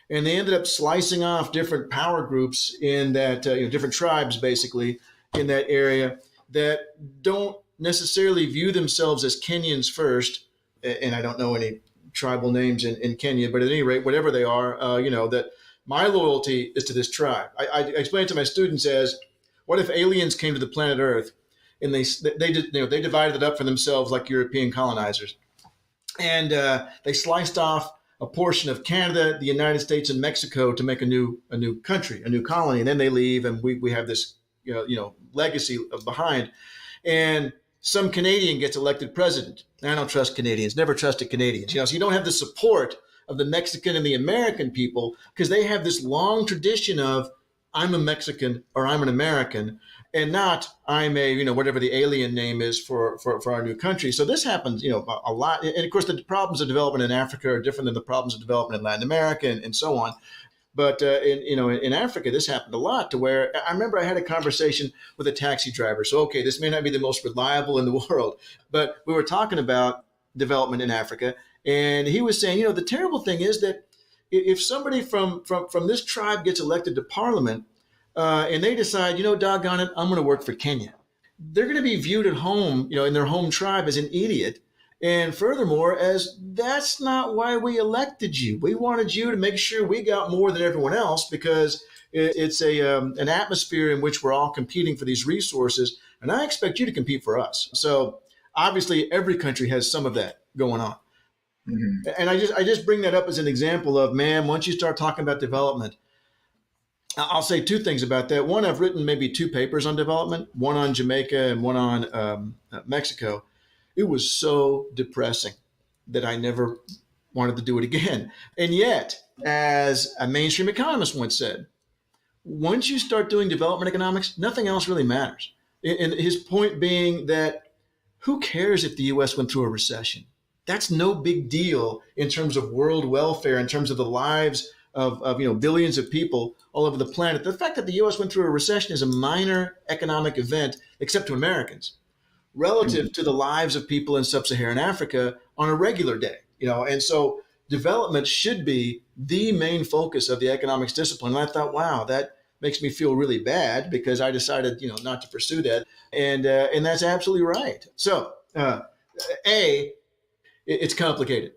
and they ended up slicing off different power groups in that different tribes basically in that area that don't necessarily view themselves as Kenyans first. And I don't know any tribal names in Kenya, but at any rate, whatever they are, that my loyalty is to this tribe. I explain it to my students as, what if aliens came to the planet Earth and they divided it up for themselves like European colonizers, and they sliced off a portion of Canada, the United States, and Mexico to make a new country, a new colony, and then they leave, and we have this legacy behind. And some Canadian gets elected president. I don't trust Canadians, never trusted Canadians. So you don't have the support of the Mexican and the American people because they have this long tradition of, I'm a Mexican or I'm an American, and not I'm a, whatever the alien name is for our new country. So this happens, a lot. And of course, the problems of development in Africa are different than the problems of development in Latin America and so on. But in Africa, this happened a lot, to where I remember I had a conversation with a taxi driver. So, okay, this may not be the most reliable in the world, but we were talking about development in Africa. And he was saying, the terrible thing is that if somebody from this tribe gets elected to parliament and they decide, doggone it, I'm going to work for Kenya, they're going to be viewed at home, in their home tribe as an idiot. And furthermore, as that's not why we elected you. We wanted you to make sure we got more than everyone else, because it's an atmosphere in which we're all competing for these resources. And I expect you to compete for us. So obviously, every country has some of that going on. Mm-hmm. And I just bring that up as an example of, man, once you start talking about development, I'll say two things about that. One, I've written maybe 2 papers on development, one on Jamaica and one on Mexico. It was so depressing that I never wanted to do it again. And yet, as a mainstream economist once said, once you start doing development economics, nothing else really matters. And his point being that who cares if the U.S. went through a recession? That's no big deal in terms of world welfare, in terms of the lives of billions of people all over the planet. The fact that the U.S. went through a recession is a minor economic event, except to Americans, relative to the lives of people in sub-Saharan Africa on a regular day, and so development should be the main focus of the economics discipline. And I thought, wow, that makes me feel really bad, because I decided, not to pursue that, and that's absolutely right. So, it's complicated,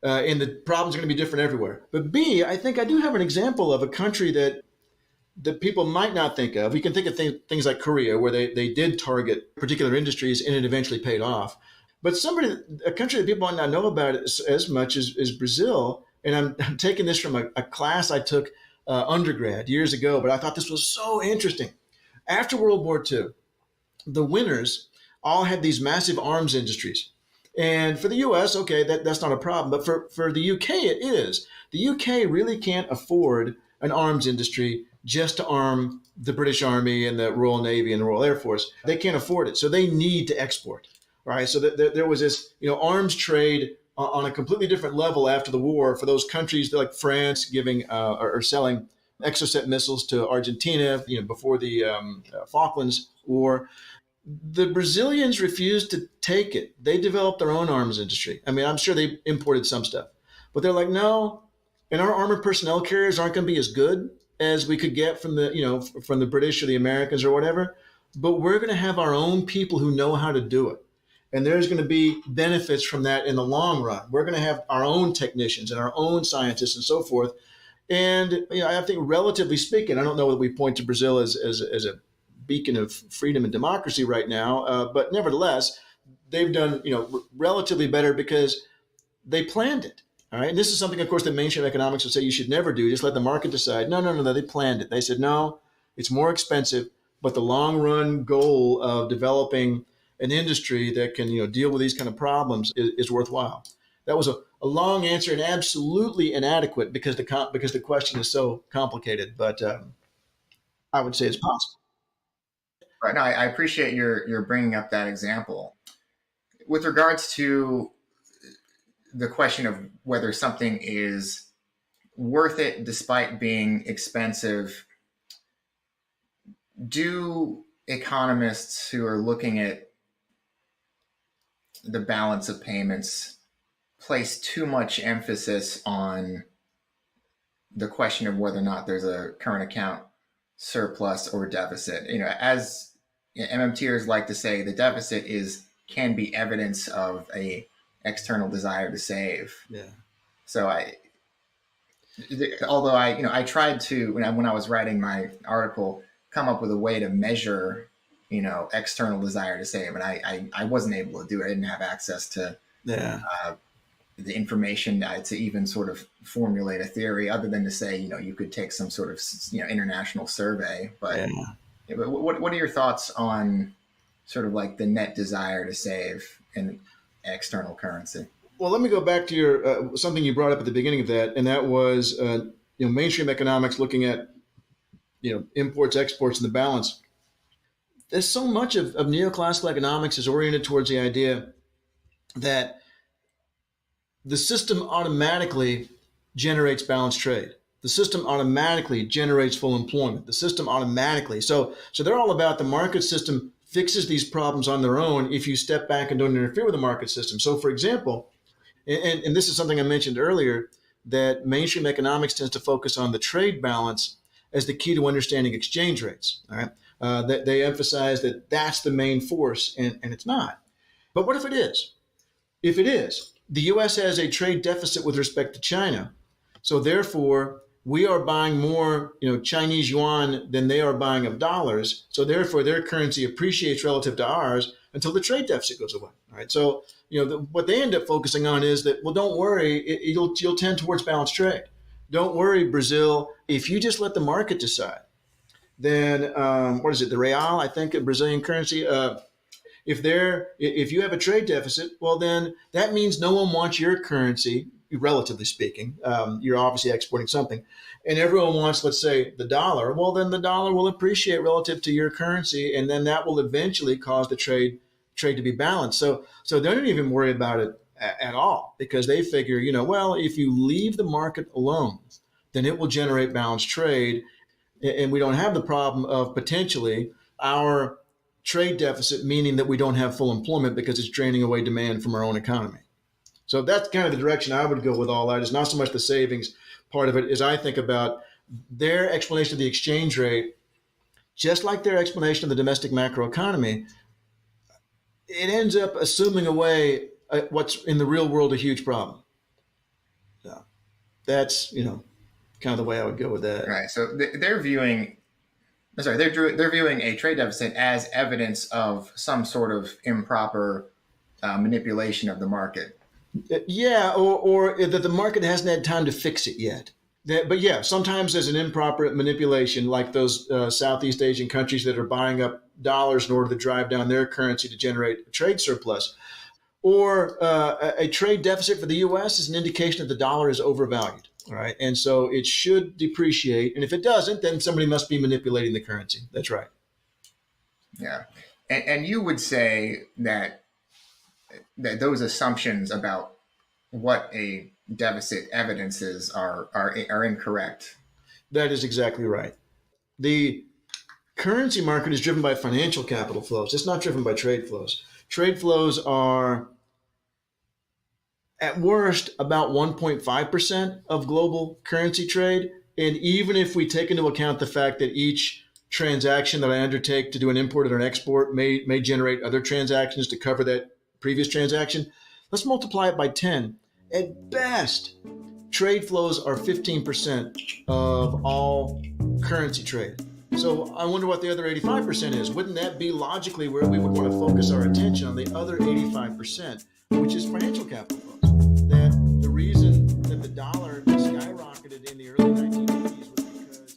and the problems are going to be different everywhere. But B, I think I do have an example of a country that people might not think of. We can think of things like Korea, where they did target particular industries and it eventually paid off. But a country that people might not know about as much is Brazil. And I'm taking this from a class I took undergrad years ago, but I thought this was so interesting. After World War II, the winners all had these massive arms industries. And for the U.S., okay, that's not a problem. But for the U.K., it is. The U.K. really can't afford an arms industry just to arm the British Army and the Royal Navy and the Royal Air Force. They can't afford it. So they need to export, right? So there was this, arms trade on a completely different level after the war for those countries like France giving or selling Exocet missiles to Argentina, before the Falklands War. The Brazilians refused to take it. They developed their own arms industry. I mean, I'm sure they imported some stuff, but they're like, no, and our armored personnel carriers aren't going to be as good as we could get from the British or the Americans or whatever, but we're going to have our own people who know how to do it. And there's going to be benefits from that in the long run. We're going to have our own technicians and our own scientists and so forth. And I think, relatively speaking, I don't know that we point to Brazil as a beacon of freedom and democracy right now, but nevertheless, they've done relatively better because they planned it. All right, and this is something, of course, that mainstream economics would say you should never do. Just let the market decide. No. They planned it. They said, no, it's more expensive, but the long run goal of developing an industry that can deal with these kind of problems is worthwhile. That was a long answer and absolutely inadequate because the question is so complicated. But I would say it's possible. Right. No, I appreciate your bringing up that example. With regards to the question of whether something is worth it despite being expensive, do economists who are looking at the balance of payments place too much emphasis on the question of whether or not there's a current account surplus or deficit? As MMTers like to say, the deficit can be evidence of a external desire to save. Yeah. So although I tried to, when I was writing my article, come up with a way to measure, external desire to save, and I wasn't able to do it. I didn't have access to the information to even sort of formulate a theory, other than to say, you could take some sort of, international survey. But, but what are your thoughts on sort of like the net desire to save in external currency? Well, let me go back to your something you brought up at the beginning of that, and that was mainstream economics looking at imports, exports, and the balance. There's so much of neoclassical economics is oriented towards the idea that the system automatically generates balanced trade. The system automatically generates full employment. The system automatically. So they're all about the market system fixes these problems on their own if you step back and don't interfere with the market system. So, for example, and this is something I mentioned earlier, that mainstream economics tends to focus on the trade balance as the key to understanding exchange rates. All right, that they emphasize that that's the main force, and it's not. But what if it is? If it is, the U.S. has a trade deficit with respect to China, so therefore we are buying more, Chinese yuan than they are buying of dollars. So therefore, their currency appreciates relative to ours until the trade deficit goes away. All right. So what they end up focusing on is that, well, don't worry, you'll tend towards balanced trade. Don't worry, Brazil. If you just let the market decide, then what is it? The real, I think, a Brazilian currency. If you have a trade deficit, well, then that means no one wants your currency. Relatively speaking, you're obviously exporting something, and everyone wants, let's say, the dollar. Well, then the dollar will appreciate relative to your currency, and then that will eventually cause the trade to be balanced. So they don't even worry about it at all, because they figure, well, if you leave the market alone, then it will generate balanced trade, and we don't have the problem of potentially our trade deficit, meaning that we don't have full employment because it's draining away demand from our own economy. So that's kind of the direction I would go with all that. It's not so much the savings part of it as I think about their explanation of the exchange rate, just like their explanation of the domestic macroeconomy. It ends up assuming away what's in the real world a huge problem. So that's, kind of the way I would go with that. Right. So they're viewing a trade deficit as evidence of some sort of improper manipulation of the market. Yeah, or that the market hasn't had time to fix it yet. But yeah, sometimes there's an improper manipulation, like those Southeast Asian countries that are buying up dollars in order to drive down their currency to generate a trade surplus. Or a trade deficit for the U.S. is an indication that the dollar is overvalued. All right, and so it should depreciate. And if it doesn't, then somebody must be manipulating the currency. That's right. Yeah, and you would say that those assumptions about what a deficit evidences are incorrect. That is exactly right. The currency market is driven by financial capital flows. It's not driven by trade flows. Trade flows are, at worst, about 1.5% of global currency trade. And even if we take into account the fact that each transaction that I undertake to do an import or an export may generate other transactions to cover that previous transaction, let's multiply it by 10. At best, trade flows are 15% of all currency trade. So I wonder what the other 85% is. Wouldn't that be logically where we would want to focus our attention, on the other 85%, which is financial capital flows? That the reason that the dollar skyrocketed in the early 1980s was because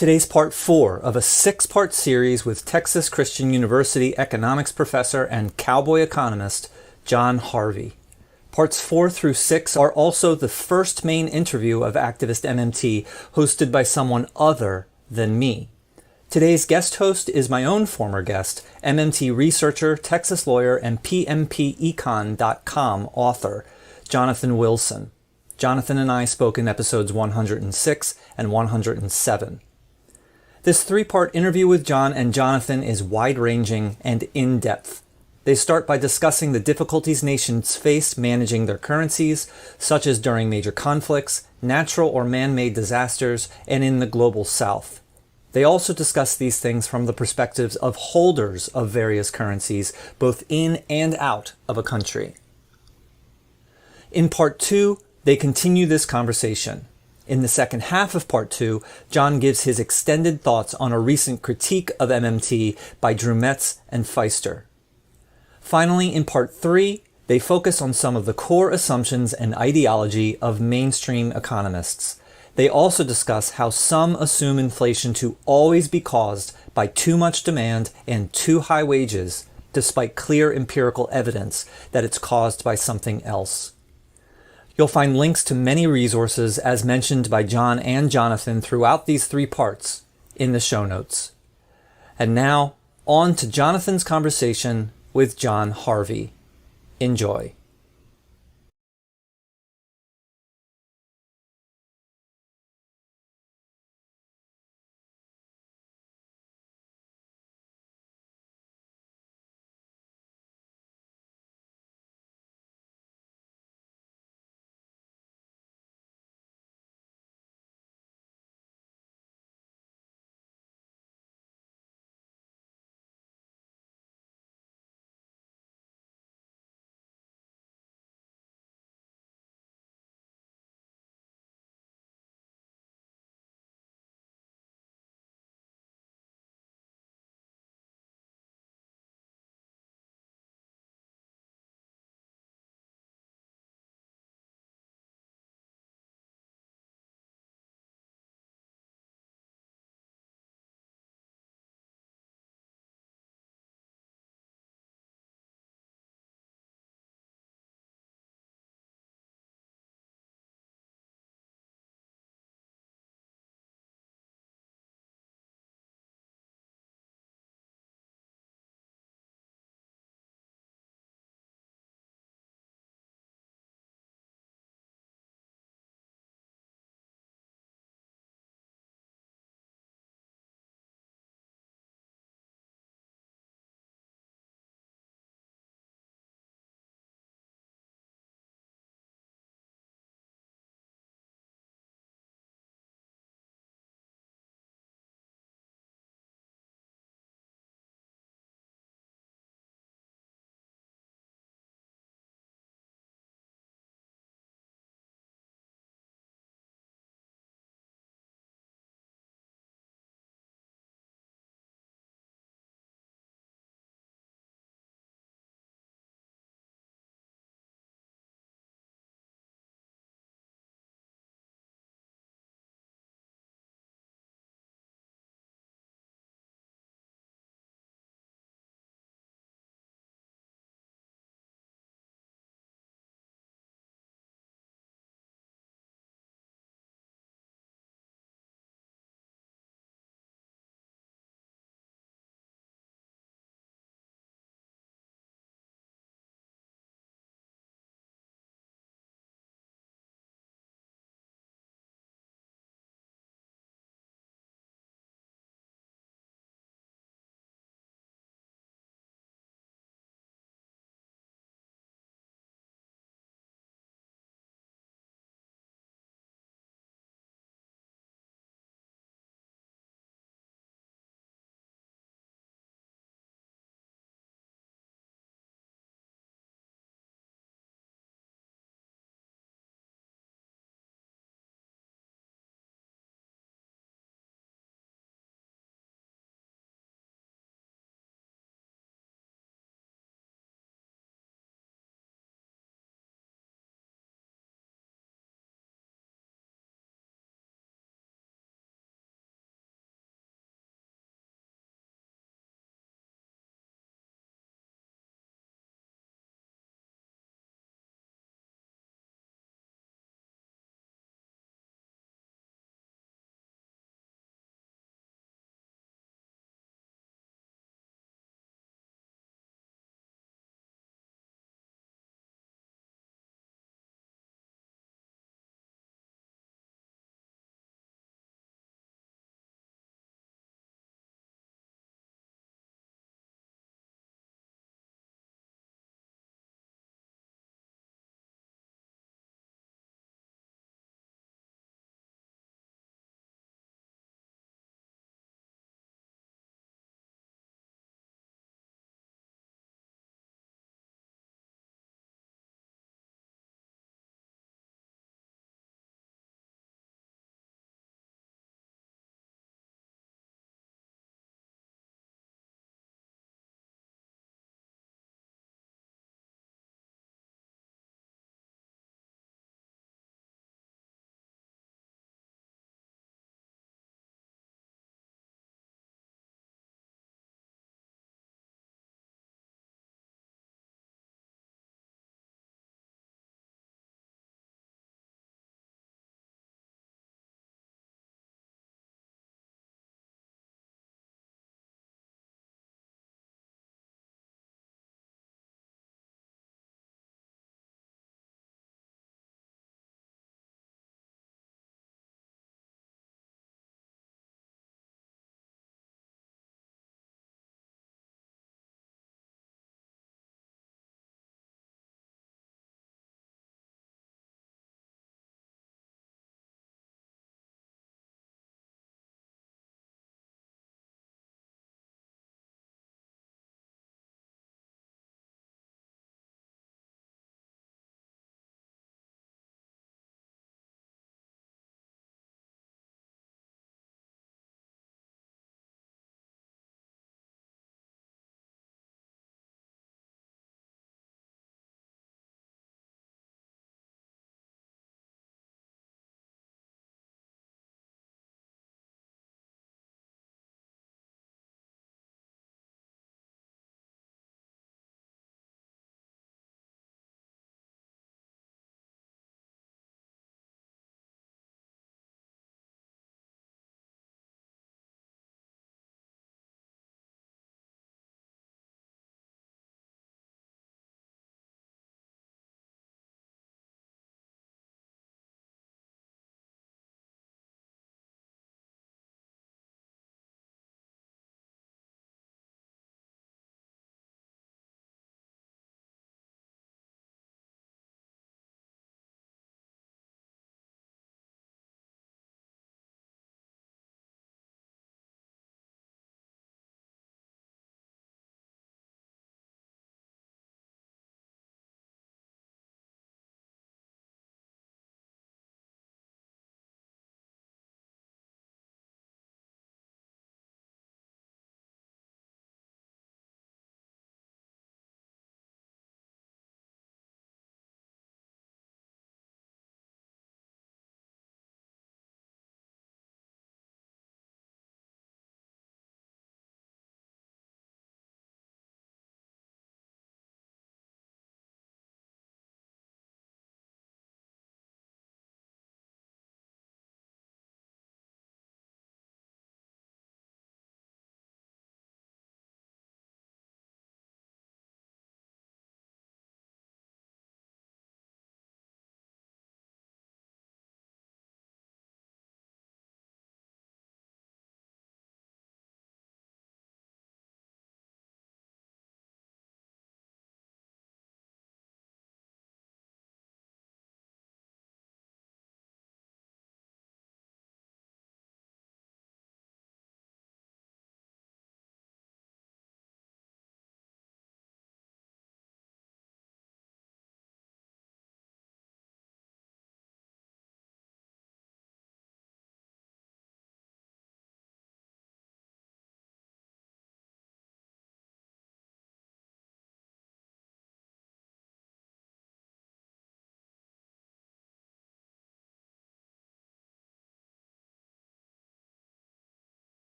Today's part 4 of a 6-part series with Texas Christian University economics professor and cowboy economist John Harvey. Parts 4 through 6 are also the first main interview of activist MMT hosted by someone other than me. Today's guest host is my own former guest, MMT researcher, Texas lawyer, and PMPecon.com author, Johnathan Wilson. Johnathan and I spoke in episodes 106 and 107. This 3-part interview with John and Johnathan is wide-ranging and in-depth. They start by discussing the difficulties nations face managing their currencies, such as during major conflicts, natural or man-made disasters, and in the global south. They also discuss these things from the perspectives of holders of various currencies, both in and out of a country. In part 2, they continue this conversation. In the second half of part 2, John gives his extended thoughts on a recent critique of MMT by Drew Metz and Feister. Finally, in part 3, they focus on some of the core assumptions and ideology of mainstream economists. They also discuss how some assume inflation to always be caused by too much demand and too high wages, despite clear empirical evidence that it's caused by something else. You'll find links to many resources as mentioned by John and Johnathan throughout these 3 parts in the show notes. And now, on to Johnathan's conversation with John Harvey. Enjoy.